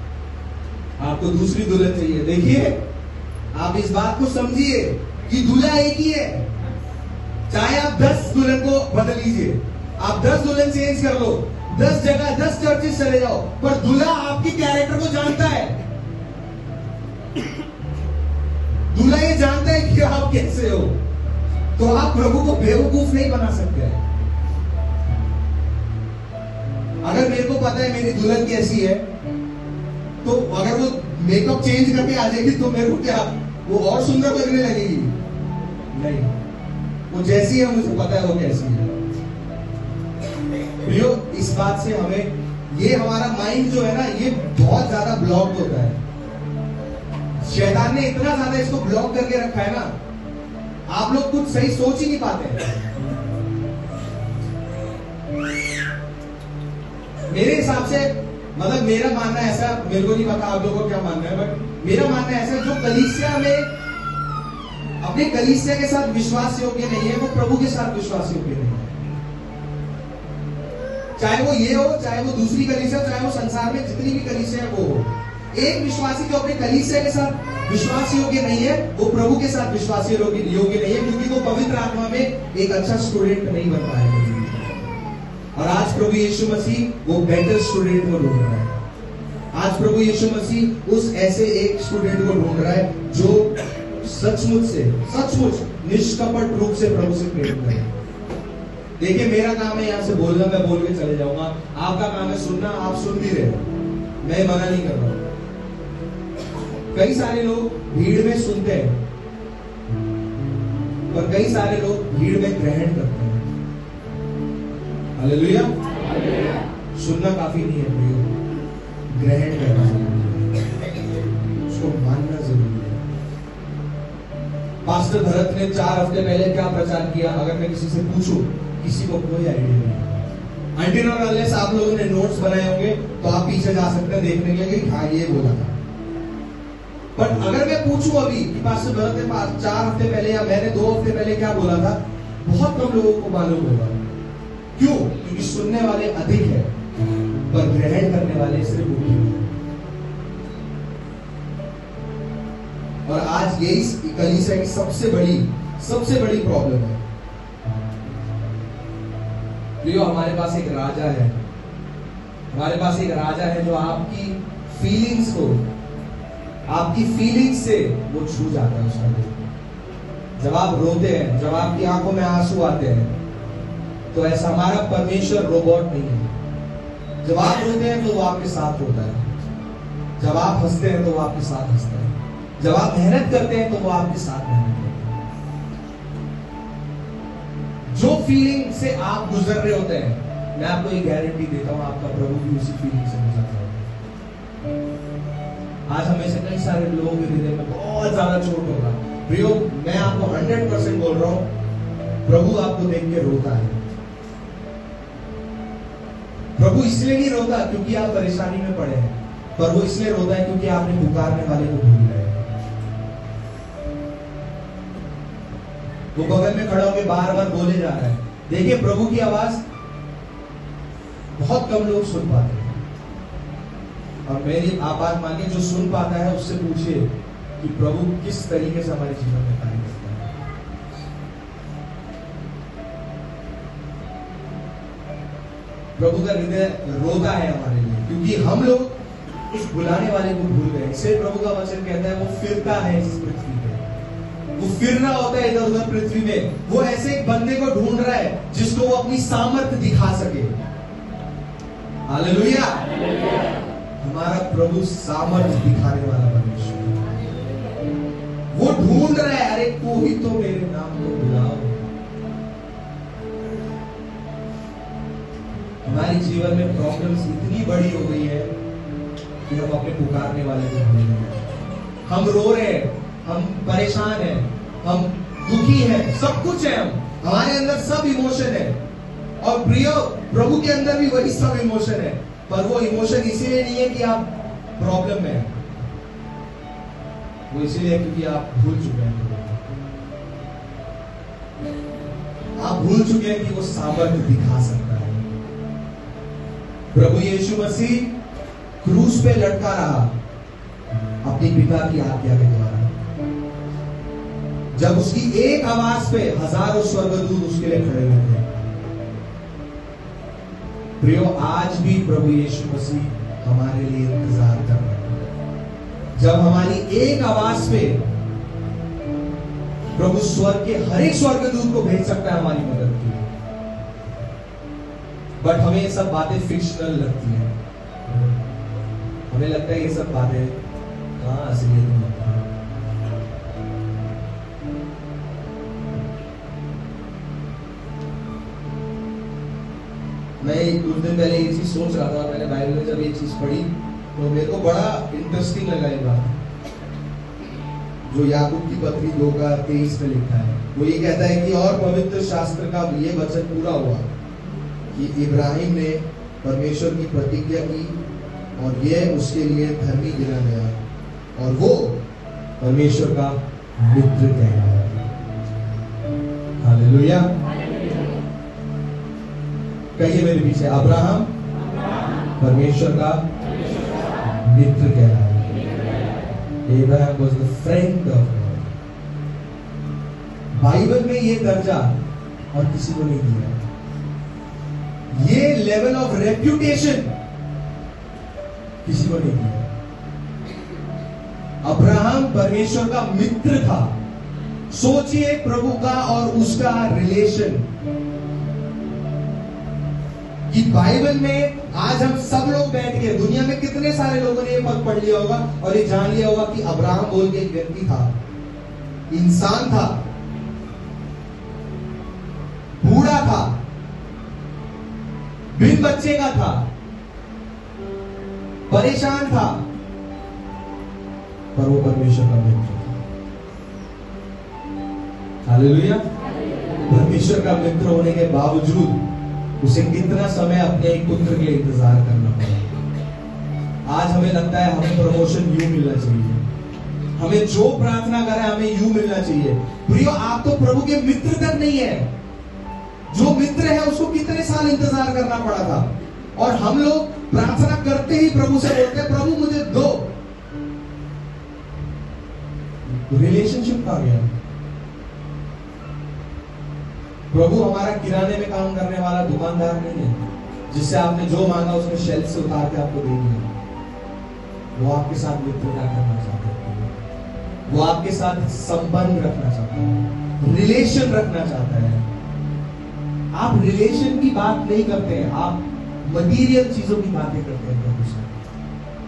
आपको दूसरी दुल्हन चाहिए। देखिए, आप इस बात को समझिए कि दूल्हा एक ही है। चाहे आप 10 दुल्हन को बदल लीजिए, आप 10 दुल्हन चेंज कर लो, 10 जगह 10 चर्चेस चले जाओ, पर दूल्हा आपकी कैरेक्टर को जानता है। दूल्हा ये जानता है कि आप कैसे हो, तो आप प्रभु को बेवकूफ नहीं बना सकते। अगर मेरे को पता है मेरी दुल्हन कैसी है, तो अगर वो मेकअप चेंज करके आ जाएगी तो मेरे को क्या वो और सुंदर लगने लगेगी? नहीं, वो जैसी है मुझे पता है वो कैसी है। प्रियो, इस बात से हमें ये हमारा माइंड जो है ना, ये बहुत ज्यादा ब्लॉक होता है। शैतान ने इतना ज्यादा इसको ब्लॉक करके रखा है ना, आप लोग कुछ सही सोच ही नहीं पाते। मेरे हिसाब से मतलब मेरा मानना ऐसा, मेरे को नहीं पता आप लोगों को क्या मानना है, बट मेरा मानना ऐसा, जो कलीसिया में अपने कलीसिया के साथ विश्वास योग्य नहीं है, वो प्रभु के साथ विश्वास योग्य नहीं है। चाहे वो ये हो, चाहे वो दूसरी कलीसिया हो, चाहे वो संसार में जितनी भी कलीसिया है वो हो, एक विश्वासी जो अपने कलीसिया के साथ विश्वास योग्य नहीं है, वो प्रभु के साथ विश्वास योग्य नहीं है, क्योंकि वो पवित्र आत्मा में एक अच्छा स्टूडेंट नहीं बन पाएगा। और आज प्रभु यीशु मसीह वो बेटर स्टूडेंट को ढूंढ रहा है। आज प्रभु यीशु मसीह उस ऐसे एक स्टूडेंट को ढूंढ रहा है जो सचमुच निष्कपट रूप से प्रभु से प्रेम करे। देखिए, मेरा काम है यहाँ से बोलना, मैं बोल के चले जाऊंगा। आपका काम है सुनना, आप सुन भी रहे हो, मैं मना नहीं कर रहा हूं। कई सारे लोग भीड़ में सुनते हैं, पर कई सारे लोग भीड़ में ग्रहण करते हैं। हालेलुया। सुनना काफी नहीं है प्रियो, ग्रहण करना जरूरी है, उसको मानना जरूरी है। पास्टर भरत ने 4 हफ्ते पहले क्या प्रचार किया, अगर मैं किसी से पूछूं, किसी को कोई आइडिया नहीं। अनटिल और अनलेस आप लोगों ने नोट्स बनाए होंगे तो आप पीछे जा सकते हैं देखने के लिए कि हाँ ये बोला था। बट अगर मैं पूछूं अभी कि पास्टर भरत ने 4 हफ्ते पहले या मैंने 2 हफ्ते पहले क्या बोला था, बहुत कम लोगों को मालूम होगा। क्यों? क्योंकि सुनने वाले अधिक है, पर ग्रहण करने वाले सिर्फ उनके हैं। और आज यही कलीसिया की सबसे बड़ी प्रॉब्लम है। प्रियो, हमारे पास एक राजा है, हमारे पास एक राजा है जो आपकी फीलिंग्स को, आपकी फीलिंग्स से वो छू जाता है उसका दिल। जब आप रोते हैं, जब आपकी आंखों में आंसू आते हैं, तो ऐसा हमारा परमेश्वर रोबोट नहीं है। जब आप रोते हैं तो वो आपके साथ होता है, जब आप हंसते हैं तो वो आपके साथ हंसता है, जब आप मेहनत करते हैं तो वो आपके साथ मेहनत करता है। जो फीलिंग से आप गुजर रहे होते हैं, मैं आपको एक गारंटी देता हूं, आपका प्रभु भी उसी फीलिंग से गुजर रहा है। आज हमें से कई सारे लोगों के हृदय में बहुत ज्यादा चोट होगा। प्रियो, मैं आपको 100% बोल रहा हूं, प्रभु आपको देख के रोता है। प्रभु इसलिए नहीं रोता क्योंकि आप परेशानी में पड़े हैं, पर वो इसलिए रोता है क्योंकि आपने पुकारने वाले को भूल गए। वो बगल में खड़ा होकर बार बार बोले जा रहा है। देखिए, प्रभु की आवाज बहुत कम लोग सुन पाते हैं, और मेरी आप बात मानिए, जो सुन पाता है उससे पूछिए कि प्रभु किस तरीके से हमारे जीवन में कार्य करता है। प्रभु का हृदय रोता है हमारे लिए, क्योंकि हम लोग उस बुलाने वाले को भूल गए। इसलिए प्रभु का वचन कहता है वो फिरता है इस पृथ्वी पे, वो फिर रहा होता है इधर उधर पृथ्वी में। वो ऐसे एक बंदे को ढूंढ रहा है जिसको वो अपनी सामर्थ्य दिखा सके। हालेलुया। हमारा प्रभु सामर्थ्य दिखाने वाला परमेश्वर, वो ढूंढ रहा है, अरे कोई तो मेरे नाम को बुलाओ। हमारे जीवन में प्रॉब्लम्स इतनी बड़ी हो गई है कि हम अपने पुकारने वाले को भूल गए। हम रो रहे हैं, हम परेशान हैं, हम दुखी हैं, सब कुछ है, हमारे अंदर सब इमोशन है। और प्रियो, प्रभु के अंदर भी वही सब इमोशन है, पर वो इमोशन इसीलिए नहीं है कि आप प्रॉब्लम में हैं, वो इसीलिए क्योंकि आप भूल चुके हैं। आप भूल चुके हैं कि वो सामर्थ्य दिखा सकता है। प्रभु यीशु मसीह क्रूस पे लटका रहा अपनी पिता की आज्ञा के द्वारा। जब उसकी एक आवाज पे हजारों स्वर्गदूत उसके लिए खड़े हुए थे। प्रियो, आज भी प्रभु यीशु मसीह हमारे लिए इंतजार कर रहे हैं। जब हमारी एक आवाज पे प्रभु स्वर्ग के हर एक स्वर्गदूत को भेज सकता है हमारी मदद के लिए। बट हमें ये सब बातें फिक्शनल लगती हैं। हमें लगता है ये सब बातें कहां असलियत में होती है। मैं कुछ दिन पहले ये चीज सोच रहा था, मैंने बाइबल में जब ये चीज पढ़ी तो मेरे को बड़ा इंटरेस्टिंग लगा ये बात, जो याकूब की पत्री 2:23 में लिखा है। वो ये कहता है कि और पवित्र शास्त्र का ये वचन पूरा हुआ कि इब्राहिम ने परमेश्वर की प्रतिज्ञा की और ये उसके लिए धर्मी गिना गया और वो परमेश्वर का मित्र कहलाया। हालेलुया। कहिए मेरे पीछे, अब्राहम परमेश्वर का मित्र कहलाया। Abraham was the friend of God. Bible में ये दर्जा और किसी को नहीं दिया। ये लेवल ऑफ रेप्यूटेशन किसी को नहीं दिया। अब्राहम परमेश्वर का मित्र था। सोचिए प्रभु का और उसका रिलेशन, कि बाइबल में आज हम सब लोग बैठ के, दुनिया में कितने सारे लोगों ने ये पद पढ़ लिया होगा और ये जान लिया होगा कि अब्राहम बोल के एक व्यक्ति था, इंसान था, बूढ़ा था, बिन बच्चे का था, परेशान था, पर वो परमेश्वर का मित्र था। हालेलुया। परमेश्वर का मित्र होने के बावजूद उसे कितना समय अपने एक पुत्र के लिए इंतजार करना पड़ा। आज हमें लगता है हमें प्रमोशन यूं मिलना चाहिए, हमें जो प्रार्थना करें हमें यूं मिलना चाहिए। प्रियो, आप तो प्रभु के मित्र तक नहीं है। जो मित्र है उसको कितने साल इंतजार करना पड़ा था, और हम लोग प्रार्थना करते ही प्रभु से बोलते हैं प्रभु मुझे दो। रिलेशनशिप कहां गया? प्रभु हमारा किराने में काम करने वाला दुकानदार नहीं है, जिससे आपने जो मांगा उसने शेल्फ से उतार के आपको दे दिया। वो आपके साथ मित्रता करना चाहता है, वो आपके साथ संबंध रखना चाहता है, रिलेशन रखना चाहता है। आप रिलेशन की बात नहीं करते हैं, आप मटीरियल चीजों की बातें करते हैं प्रभु से।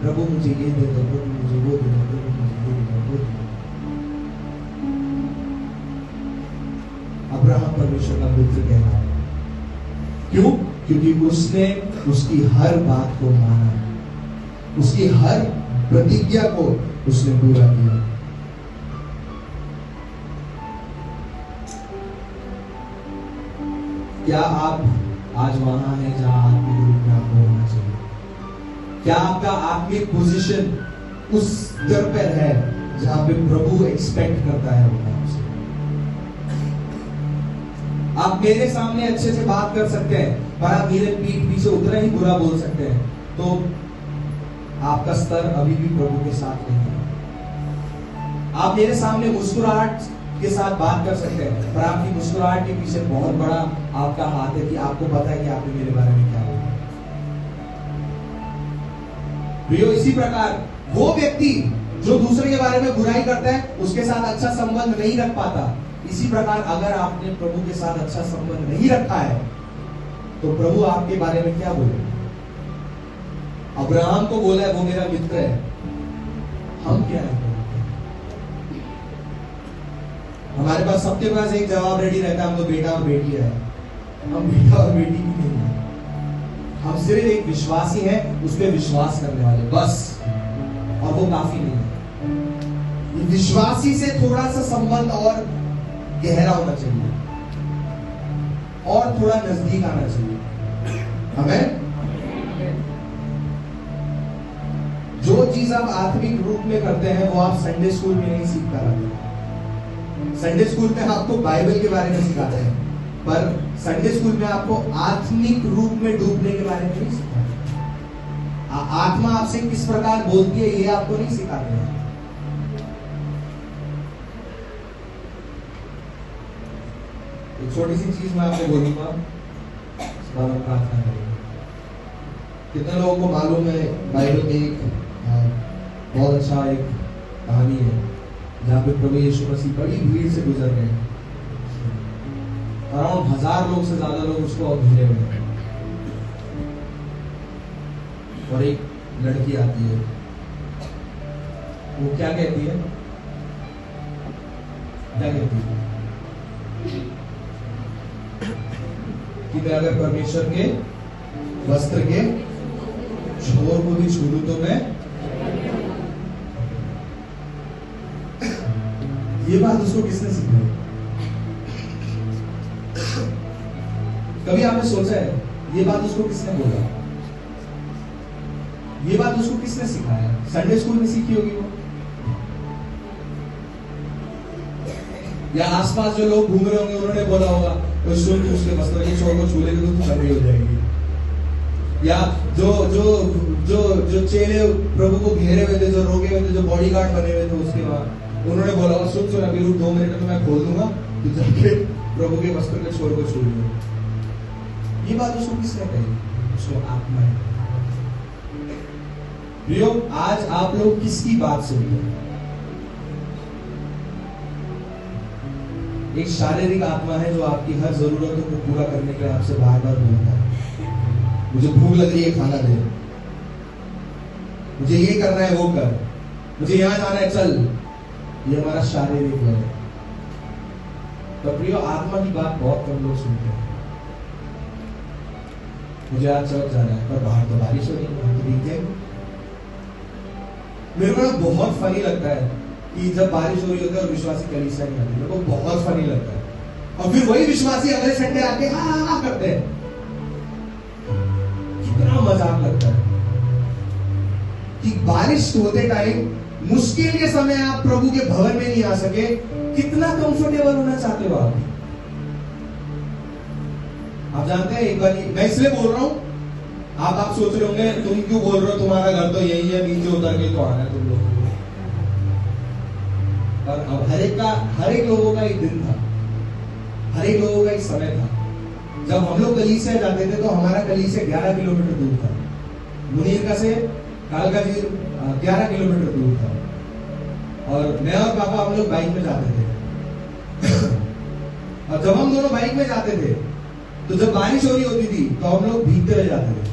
प्रभु मुझे ये दे दो, प्रभु मुझे वो दे दो, प्रभु मुझे ये दे दो, वो दे दो। अब्राहम परमेश्वर का मित्र कहलाया। क्यों? क्योंकि उसने उसकी हर बात को माना, उसकी हर प्रतिज्ञा को उसने पूरा किया। क्या आप आज वहां हैं जहां आत्मिक रूप में आपको होना चाहिए? क्या आपका आत्मिक पोजीशन उस स्तर पर है जहां पे प्रभु एक्सपेक्ट करता है आपसे? आप मेरे सामने अच्छे से बात कर सकते हैं, पर आप मेरे पीठ पीछे उतना ही बुरा बोल सकते हैं, तो आपका स्तर अभी भी प्रभु के साथ नहीं है। आप मेरे सामने मुस्कुराहट के साथ बात कर सकते हैं, पर आपकी मुस्कुराहट के पीछे बहुत बड़ा आपका हाथ है कि आपको पता है कि आपने मेरे बारे में क्या बोला। प्रियो, इसी प्रकार वो व्यक्ति जो दूसरे के बारे में बुराई करता है उसके साथ अच्छा संबंध नहीं रख पाता। इसी प्रकार अगर आपने प्रभु के साथ अच्छा संबंध नहीं रखा है तो प्रभु आपके बारे में क्या बोले? अब्राहम को बोला है वो मेरा मित्र है, हम क्या है? हमारे पास सबके पास एक जवाब रेडी रहता है, हम तो बेटा और बेटी है। हम बेटा और बेटी भी नहीं है, हम सिर्फ एक विश्वासी हैं, उस पर विश्वास करने वाले, बस। और वो काफी नहीं है। विश्वासी से थोड़ा सा संबंध और गहरा होना चाहिए और थोड़ा नजदीक आना चाहिए। हमें जो चीज आप आत्मिक रूप में करते हैं वो आप संडे स्कूल में नहीं सीख पाते। संडे स्कूल में आपको बाइबल के बारे में सिखाते हैं, पर संडे स्कूल में आपको आत्मिक रूप में डूबने के बारे में नहीं सिखाते। आत्मा आपसे किस प्रकार बोलती है ये आपको नहीं सिखाते हैं। एक छोटी सी चीज मैं आपको बोलूंगा, इस बार हम प्रार्थना करेंगे। कितने लोगों को मालूम है बाइबल में एक बहुत अच्छा एक कहानी है जहाँ पे प्रभु यीशु मसीह बड़ी भीड़ से गुजर रहे हैं, अराउंड 1000 लोग से ज्यादा लोग उसको घिरे हुए हैं, और एक लड़की आती है। वो क्या कहती है? क्या कहती है कि मैं अगर परमेश्वर के वस्त्र के छोर को भी छू लूं तो मैं। ये बात उसको किसने सिखाई? कभी आपने सोचा है ये बात उसको किसने बोला? ये बात उसको किसने सिखाया? संडे स्कूल में सीखी होगी वो, या आसपास जो लोग घूम रहे होंगे उन्होंने बोला होगा तो सुन तू उसके वस्त्र के छोर को छू लेगी तो तू बंदी हो जाएगी। या जो जो जो जो चेले प्रभु को घेरे हुए थे, जो रोके हुए थे, जो बॉडीगार्ड बने हुए थे उसके बाद, उन्होंने बोला होगा सुन सुन अभी रुक 2 मिनट में मैं खोल दूंगा, तू जाके प्रभु के वस्त्र के छोर को छू लियो। ये बात उसको किसने कही? उसको आत्मा ने। प्रियो, आज आप लोग किसकी बात सुनते हैं? एक शारीरिक आत्मा है जो आपकी हर जरूरतों को पूरा करने के लिए आपसे बार बार बोलता है, मुझे भूख लग रही है खाना दे, मुझे ये करना है वो कर, मुझे यहां जाना है चल। ये हमारा शारीरिक है। तो प्रियो, आत्मा की बात बहुत कम लोग सुनते हैं। मुझे आज चर्च जाना है पर बाहर तो बारिश हो रही है, तो दिख जाएगी। मेरे को बहुत फनी लगता है कि जब बारिश हो रही होती है और विश्वासी कलीसिया नहीं आती, मेरे को बहुत फनी लगता है। और फिर वही विश्वासी अगले संडे आके हाँ करते हैं, कितना मजाक लगता है कि बारिश होते टाइम मुश्किल के समय आप प्रभु के भवन में नहीं आ सके, कितना कंफर्टेबल होना चाहते हो आप? आप जानते हैं, एक बार मैं इसलिए बोल रहा हूं, आप सोच रहे होंगे तुम क्यों बोल रहे हो, तुम्हारा घर तो यही है, नीचे उतर के तो आना है तुम लोग। और अब हर एक लोगों का एक दिन था, हर एक लोगों का एक समय था। जब हम लोग कलीसिया जाते थे तो हमारा कलीसिया 11 किलोमीटर दूर था, मुनीरका से कालका जी 11 किलोमीटर दूर था। और मैं और पापा हम लोग बाइक में जाते थे। और जब हम दोनों बाइक में जाते थे तो जब बारिश हो रही होती थी तो हम लोग भीगते रह जाते थे।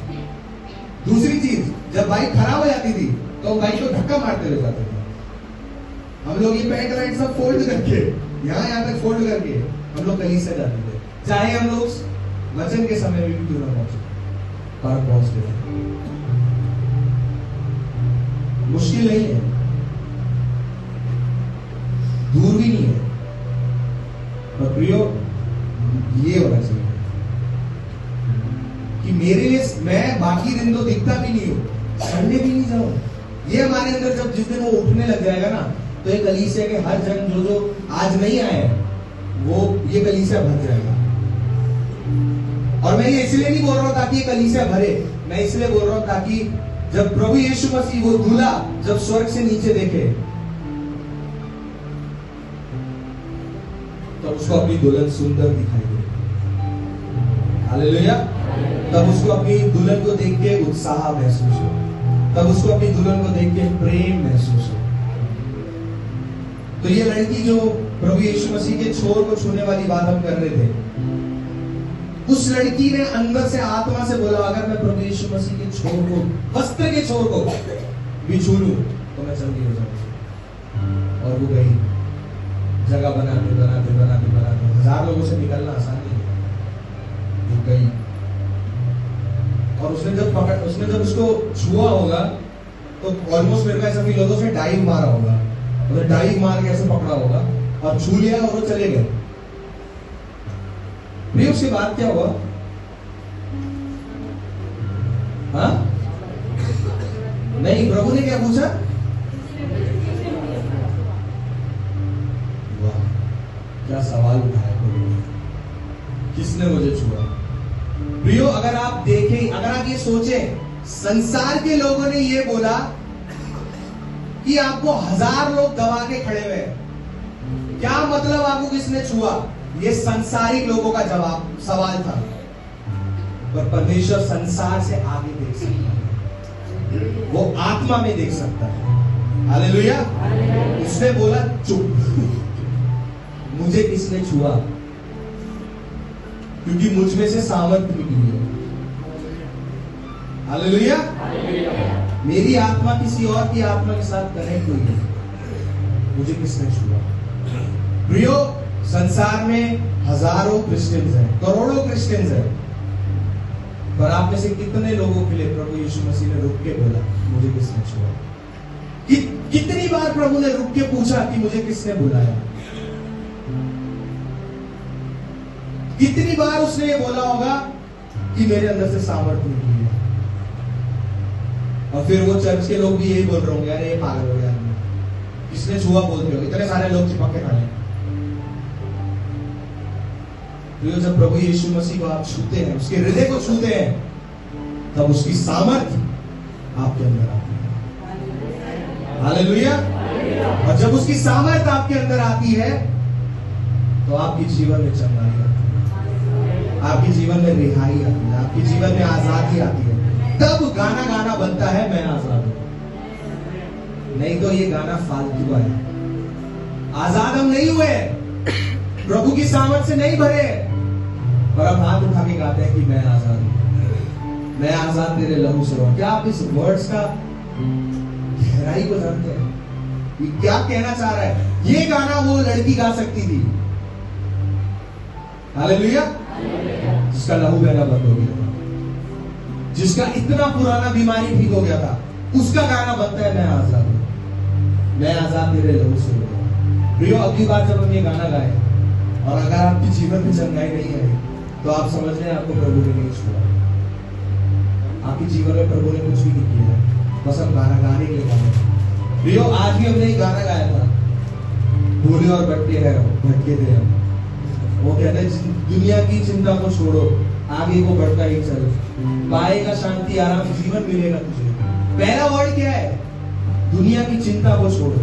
दूसरी चीज, जब बाइक खराब हो जाती थी तो हम बाइक को धक्का मारते रह जाते थे। हम लोग ये पैंट वैंट सब फोल्ड करके यहाँ तक फोल्ड करके हम लोग कलीसिया जाते थे, चाहे हम लोग वचन के समय में भी क्यों ना पहुंचे, पर पहुंचते थे। मुश्किल नहीं है, दूर भी नहीं है, पर प्रियो ये होना चाहिए कि मेरे लिए मैं बाकी दिन तो दिखता भी नहीं हूं, संडे भी नहीं जाऊं। ये हमारे अंदर जब जिस दिन वो उठने लग जाएगा ना, तो ये कलीसिया के हर जन जो आज नहीं आए वो ये कलीसिया भर जाएगा। और मैं ये इसलिए नहीं बोल रहा हूं ताकि ये कलीसिया भरे, मैं इसलिए बोल रहा हूं ताकि जब प्रभु यीशु मसीह वो दूल्हा जब स्वर्ग से नीचे देखे तो उसको अपनी दुल्हन सुंदर दिखाई दे। हालेलुया। तब उसको अपनी दुल्हन को देख के उत्साह महसूस हो, तब उसको अपनी दुल्हन को देख के प्रेम महसूस हो। तो ये लड़की जो प्रभु यीशु मसीह के छोर को छूने वाली बात हम कर रहे थे, उस लड़की ने अंदर से आत्मा से बोला, अगर मैं प्रभु यीशु मसीह के छोर को, वस्त्र के छोर को भी छू लूं तो मैं चंगी हो जाऊंगी। और वो गई, जगह बनाते बनाते बनाते बनाते, 1000 लोगों से निकलना आसान नहीं है, वो गई। और उसने जब उसको छुआ होगा तो ऑलमोस्ट मेरे को ऐसा फील होता है उसने डाइव मारा होगा, मतलब डाइव मार के ऐसे पकड़ा होगा और छू लिया और वो चले गए। फिर उसके बाद क्या हुआ? हाँ नहीं, प्रभु ने क्या पूछा? वाह, क्या सवाल उठाया प्रभु ने, किसने मुझे छुआ? प्रियो, अगर आप देखें, अगर आप ये सोचें, संसार के लोगों ने ये बोला कि आपको 1000 लोग दबा के खड़े हुए, क्या मतलब आपको किसने छुआ? ये संसारिक लोगों का जवाब सवाल था। पर परमेश्वर संसार से आगे देख सकता है, वो आत्मा में देख सकता है। हालेलुया। उसने बोला चुप, मुझे किसने छुआ? क्योंकि मुझ में से सामर्थ निकली है। हालेलुया। मेरी आत्मा किसी और की आत्मा के साथ कनेक्ट हुई है, मुझे किसने छुआ? प्रियो, संसार में हजारों क्रिश्चियंस हैं, करोड़ों क्रिश्चियंस हैं, पर आप में से कितने लोगों के लिए प्रभु यीशु मसीह ने रुक के बोला, मुझे किसने छुआ? कितनी बार प्रभु ने रुक के पूछा कि मुझे किसने बुलाया? कितनी बार उसने ये बोला होगा कि मेरे अंदर से सामर्थ्य निकली है? और फिर वो चर्च के लोग भी यही बोल रहे होंगे, अरे ये पागल हो गया, किसने छुआ बोलते हो, इतने सारे लोग चिपक के खड़े हैं। तो जब प्रभु यीशु मसीह को आप छूते हैं, उसके हृदय को छूते हैं, तब उसकी सामर्थ्य आपके अंदर आती है। हालेलुया। और जब उसकी सामर्थ्य आपके अंदर आती है तो आपके जीवन में चंगाई आती है, आपके जीवन में रिहाई आती है, आपके जीवन में आजादी आती है। तब गाना गाना बनता है, मैं आजाद हूं। नहीं तो ये गाना फालतू है। आजाद हम नहीं हुए, प्रभु की सामर्थ से नहीं भरे, और हम हाथ उठा के गाते हैं कि मैं आजाद हूं, मैं आजाद तेरे लहू से हूं। क्या आप इस वर्ड्स का गहराई को जानते हैं? ये क्या कहना चाह रहा है? ये गाना वो लड़की गा सकती थी, हालेलुया, जिसका लहू बहना बंद हो गया था, जिसका इतना पुराना बीमारी ठीक हो गया था, उसका गाना बनता है, मैं आजाद हूं, मैं आजाद तेरे लहू से हूं। प्रियो, अगली बार जब हम ये गाना गाए और अगर आपके जीवन में चंगाई नहीं है तो आप समझ लें आपको प्रभु ने नहीं छुआ, आपके जीवन में प्रभु ने कुछ भी नहीं किया, बस हम गाना गाने के लिए गाए। प्रियो, आज भी हमने एक गाना गाया था, भूले और भटके थे हम। वो कहते हैं दुनिया की चिंता को छोड़ो, आगे को बढ़ता ही चल, पाएगा शांति आराम जीवन मिलेगा तुझे। पहला वर्ड क्या है? दुनिया की चिंता को छोड़ो।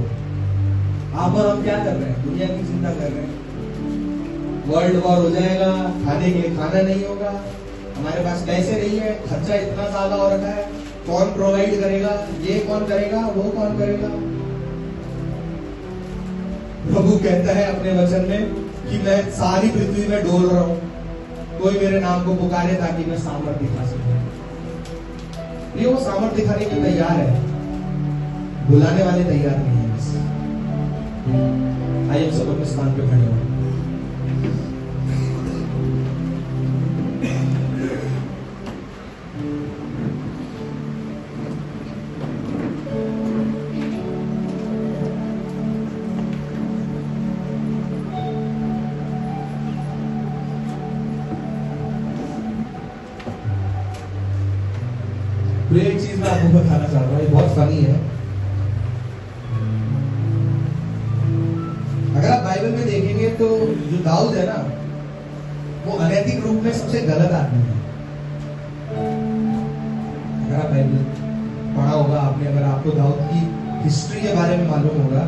आप और हम क्या कर रहे हैं? दुनिया की चिंता कर रहे हैं। वर्ल्ड वॉर हो जाएगा, खाने के लिए खाना नहीं होगा, हमारे पास पैसे नहीं है, खर्चा इतना ज्यादा हो रखा है, कौन प्रोवाइड करेगा, ये कौन करेगा, वो कौन करेगा। प्रभु कहता है अपने वचन में कि मैं सारी पृथ्वी में डोल रहा हूं, कोई मेरे नाम को पुकारे ताकि मैं सामर्थ्य दिखा सकूं। ये वो सामर्थ्य दिखाने के तैयार है, बुलाने वाले तैयार नहीं है। बस आइए सब अपने स्थान पे खड़े हो। एक चीज मैं आपको बताना चाह रहा हूँ, ये बहुत फनी है। अगर आप बाइबल में देखेंगे तो जो दाऊद है ना, वो अनैतिक रूप में सबसे गलत आदमी है। अगर आप बाइबल पढ़ा होगा आपने, अगर आपको दाऊद की हिस्ट्री के बारे में मालूम होगा,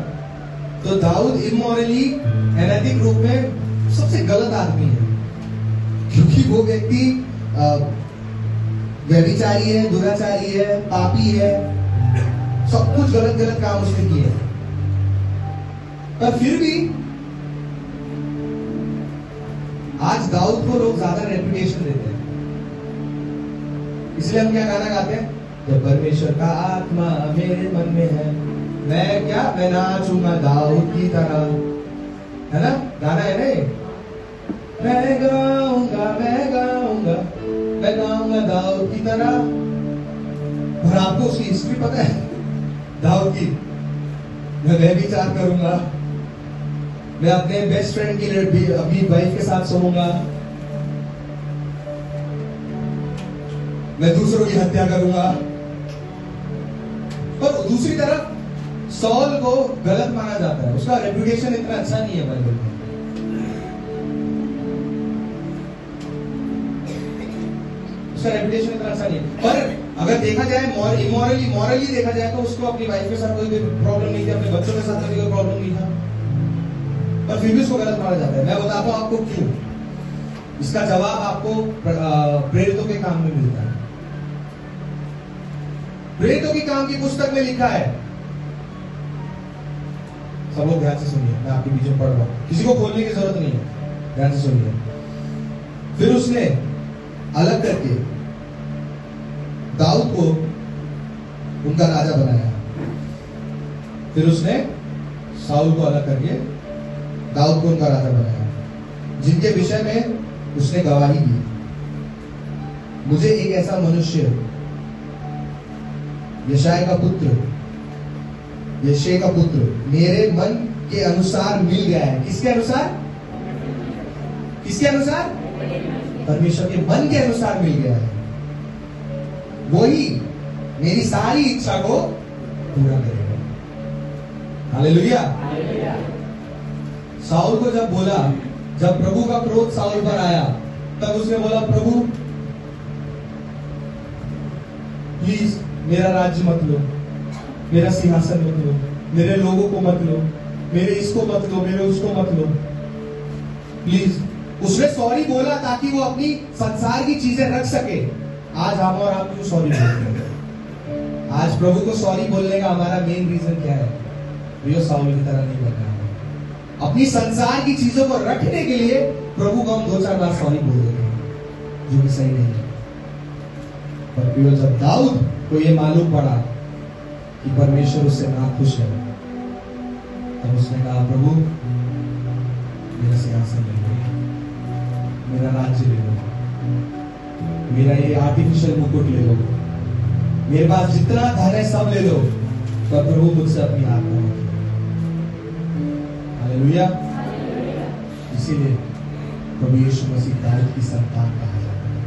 तो दाऊद इमोरली अनैतिक रूप में सबसे गलत आदमी है, क्योंकि वो व्यक्ति व्यभिचारी है, दुराचारी है, पापी है, सब कुछ गलत गलत काम उसने किए। पर फिर भी आज दाऊद को लोग ज्यादा रेपुटेशन देते हैं, इसलिए हम क्या गाना गाते हैं? जब परमेश्वर का आत्मा मेरे मन में है, मैं नाचूंगा दाऊद की तरह, है ना? गाना है ना, मैं गाऊंगा दाऊद की तरह। और आपको उसकी हिस्ट्री पता है दाऊद की? मैं व्यभिचार करूंगा, मैं अपने बेस्ट फ्रेंड की अपनी वाइफ के साथ सोऊंगा, मैं दूसरों की हत्या करूंगा। पर दूसरी तरफ सॉल को गलत माना जाता है, उसका रेपुटेशन इतना अच्छा नहीं है बाइबल में। उसका रेपुटेशन इतना अच्छा नहीं है। पर अगर देखा जाए मॉरली देखा जाए तो उसको अपनी वाइफ के साथ कोई प्रॉब्लम नहीं थी, अपने बच्चों के साथ कोई प्रॉब्लम नहीं था, पर फिर भी उसको गलत माना जाता है। मैं बताता हूं आपको क्यों। इसका जवाब आपको प्रेरितों के काम में मिलता है। प्रेरितों की काम की पुस्तक में लिखा है, सब लोग ध्यान से सुनिए, मैं आपके बीच में पढ़ रहा हूं, किसी को खोलने की जरूरत नहीं है, ध्यान से सुनिए। फिर उसने अलग करके दाऊद को उनका राजा बनाया। फिर उसने साउल को अलग करके दाऊद को उनका राजा बनाया, जिनके विषय में उसने गवाही दी, मुझे एक ऐसा मनुष्य यशाय का पुत्र मेरे मन के अनुसार मिल गया है। किसके अनुसार? परमेश्वर के मन के अनुसार मिल गया है। वही मेरी सारी इच्छा को पूरा करेगा। हालेलुया। साउल को जब बोला, जब प्रभु का क्रोध साउल पर आया, तब उसने बोला, प्रभु प्लीज मेरा राज्य मत लो, मेरा सिंहासन मत लो, मेरे लोगों को मत लो, मेरे इसको मत लो, मेरे उसको मत लो, प्लीज। उसने सॉरी बोला ताकि वो अपनी संसार की चीजें रख सके। आज हम और आप क्यों सॉरी बोलते हैं? आज प्रभु को सॉरी बोलने का हमारा मेन रीजन क्या है? यो साउल की तरह नहीं बनना है। अपनी संसार की चीजों को रखने के लिए प्रभु को हम 2-4 बार सॉरी बोल देते हैं, जो कि सही नहीं है। पर प्रियो, जब दाऊद को ये मालूम पड़ा कि परमेश्वर उससे नाखुश है, तब उसने कहा, प्रभु मेरा सिंहासन ले लो, मेरा राज्य ले लो, मेरा ये आर्टिफिशियल मुकुट ले लो, मेरे पास जितना धन है सब ले लो, पर प्रभु मुझसे अपनी आत्मा मत लो। हालेलुया। इसीलिए प्रभु यीशु मसीह दाऊद की संतान कहा जाता है।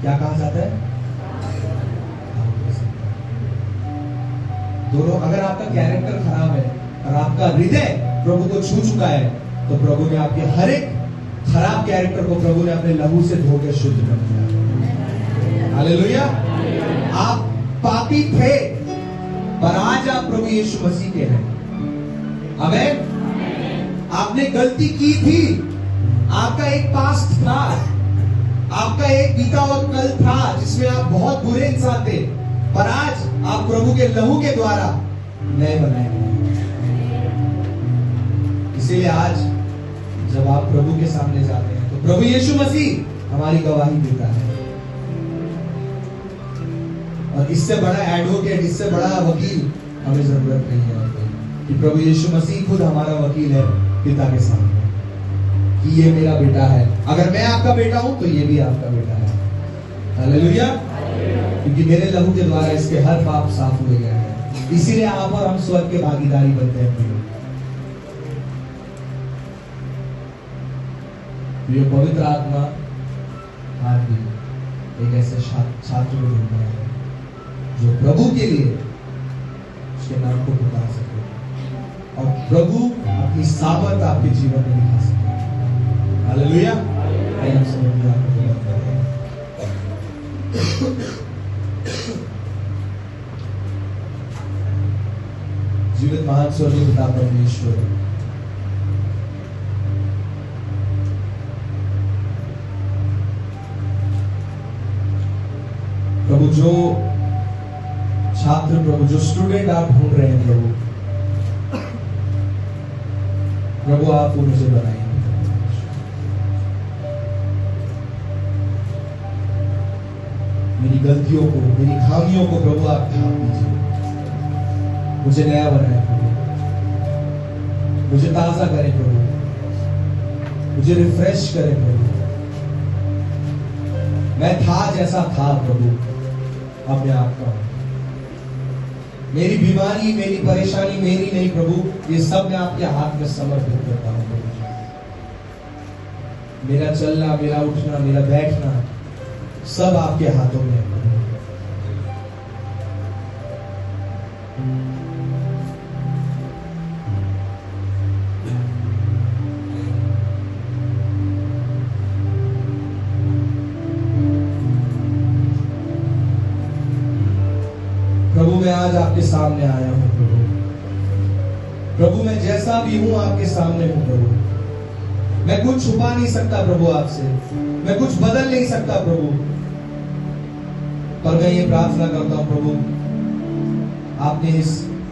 क्या कहा जाता है? दाऊद की संतान। दोनों, अगर आपका कैरेक्टर खराब है और आपका हृदय प्रभु को छू चुका है, तो प्रभु ने आपके हर एक खराब कैरेक्टर को प्रभु ने अपने लहू से धोकर शुद्ध कर दिया। हालेलुया। आप पापी थे, पर आज आप प्रभु यीशु मसीह के हैं। आमीन। आपने गलती की थी, आपका एक पास्ट था, आपका एक बीता हुआ कल था जिसमें आप बहुत बुरे इंसान थे, पर आज आप प्रभु के लहू के द्वारा नए बनाए गए। इसीलिए आज जब आप प्रभु के सामने जाते हैं, तो प्रभु यीशु मसीह हमारी गवाही देता है। और इससे बड़ा एडवोकेट, इससे बड़ा वकील हमें जरूरत नहीं है कि प्रभु यीशु मसीह खुद हमारा वकील है पिता के सामने, कि ये मेरा बेटा है। अगर मैं आपका बेटा हूं तो ये भी आपका बेटा है। हालेलुया। क्योंकि मेरे लहू के द्वारा इसके हर पाप साफ हुए गए हैं। इसीलिए आप और हम स्वर्ग के भागीदारी बनते हैं। ये पवित्र आत्मा आज भी एक ऐसे छात्र को ढूंढ रहा है जो प्रभु के लिए उसके नाम को पुकार सके और प्रभु अपनी सामर्थ आपके जीवन में दिखा सके। हालेलुया। हम सब जीवित महान स्वर्गीय पिता परमेश्वर, प्रभु जो छात्र, प्रभु जो स्टूडेंट आप ढूंढ रहे हैं प्रभु आप वो मुझे बनाइए। मेरी गलतियों को, मेरी खामियों को प्रभु आप ढांप दीजिए। मुझे नया बनाए प्रभु, मुझे ताजा करें प्रभु, मुझे रिफ्रेश करें प्रभु। मैं था जैसा था प्रभु, अब मैं आपका हूं। मेरी बीमारी, मेरी परेशानी मेरी नहीं प्रभु, ये सब मैं आपके हाथ में समर्पित करता हूं प्रभु। मेरा चलना, मेरा उठना, मेरा बैठना सब आपके हाथों में है प्रभु। प्रभु मैं आज आपके सामने आया हूं प्रभु। प्रभु मैं जैसा भी हूं आपके सामने हूं प्रभु। मैं कुछ छुपा नहीं सकता प्रभु आपसे, मैं कुछ बदल नहीं सकता प्रभु, पर मैं ये प्रार्थना करता हूं प्रभु, आपने इस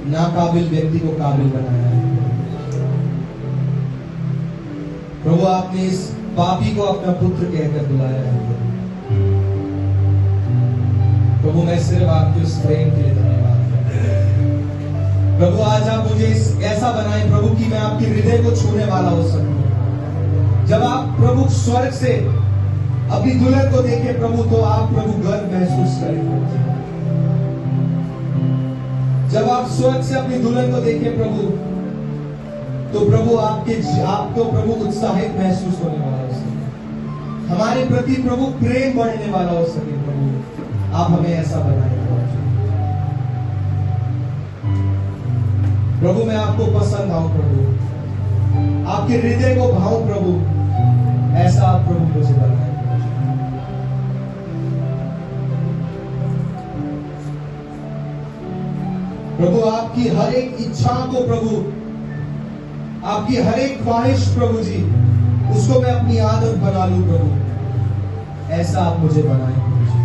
नाकाबिल व्यक्ति को काबिल बनाया है प्रभु। आपने इस पापी को अपना पुत्र कहकर बुलाया है प्रभु। प्रभु मैं सिर्फ आपके उस प्रेम के लिए धन्यवाद करता हूं प्रभु। आज आप मुझे ऐसा बनाए प्रभु कि मैं आपके हृदय को छूने वाला हो सकूं। जब आप प्रभु स्वर्ग से अपनी दुल्हन को देखे प्रभु, तो आप प्रभु गर्व महसूस करें। जब आप स्वर्ग से अपनी दुल्हन को देखे प्रभु, तो प्रभु आपको प्रभु उत्साहित महसूस होने वाला है। हमारे प्रति प्रभु प्रेम बढ़ने वाला हो सके प्रभु, आप हमें ऐसा बनाए प्रभु। मैं आपको पसंद आऊं प्रभु, आपके हृदय को भाऊं प्रभु, ऐसा आप प्रभु मुझे बनाए। प्रभु आपकी हर एक इच्छा को प्रभु, आपकी हर एक ख्वाहिश प्रभु जी, उसको मैं अपनी आदत बना लूं प्रभु, ऐसा आप मुझे बनाए प्रभु जी।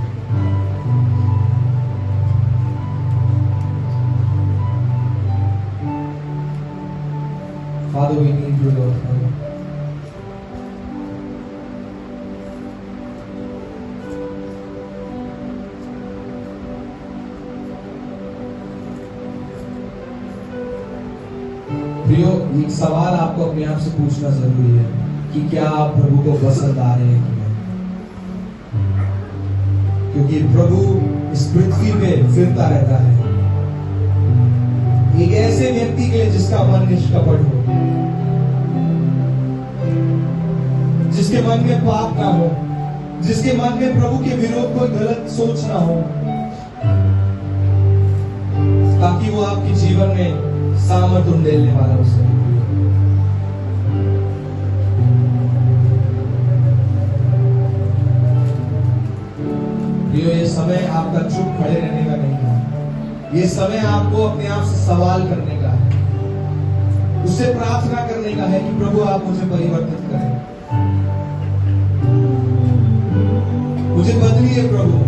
Father, we need you, Lord. प्रियो, एक सवाल आपको अपने आप से पूछना जरूरी है कि क्या आप प्रभु को पसंद आ रहे हैं कि नहीं? क्योंकि प्रभु इस पृथ्वी पे फिरता रहता है एक ऐसे व्यक्ति के लिए जिसका मन निष्कपट हो, जिसके मन में पाप ना हो, जिसके मन में प्रभु के विरोध कोई गलत सोच ना हो, ताकि वो आपके जीवन में सामर्थ उंडेलने वाला हो सके। ये समय आपका चुप खड़े रहने का नहीं है, ये समय आपको अपने आप से सवाल करने का है, उससे प्रार्थना करने का है कि प्रभु आप मुझे परिवर्तित करें, मुझे बदलिए प्रभु।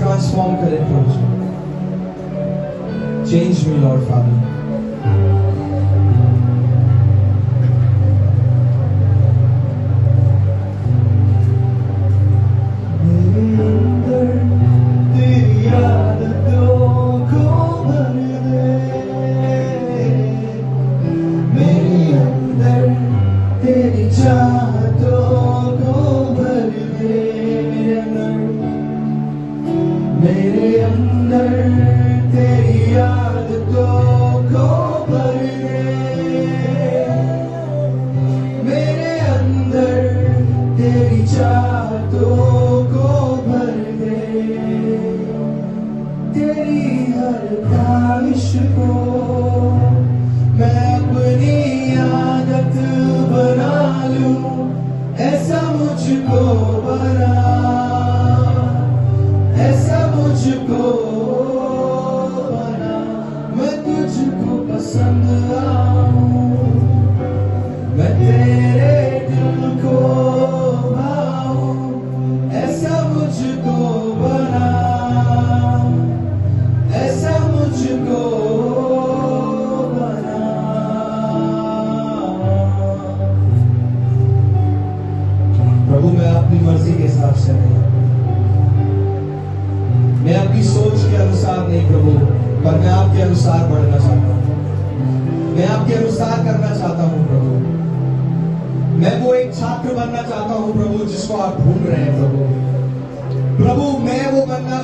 Transform करें प्रभु, change me Lord Father।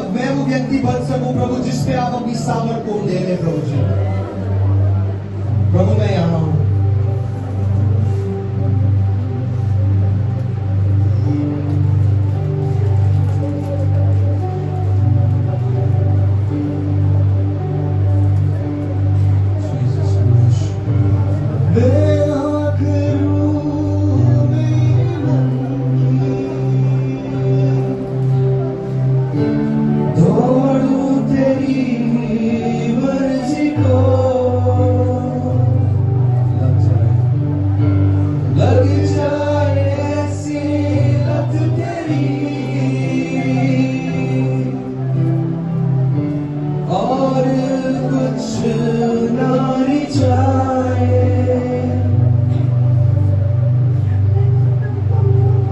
मैं वो व्यक्ति बन सकूं प्रभु जिस पे आप अपनी सामर्थ को दे रहे प्रभु जी। प्रभु मैं यहाँ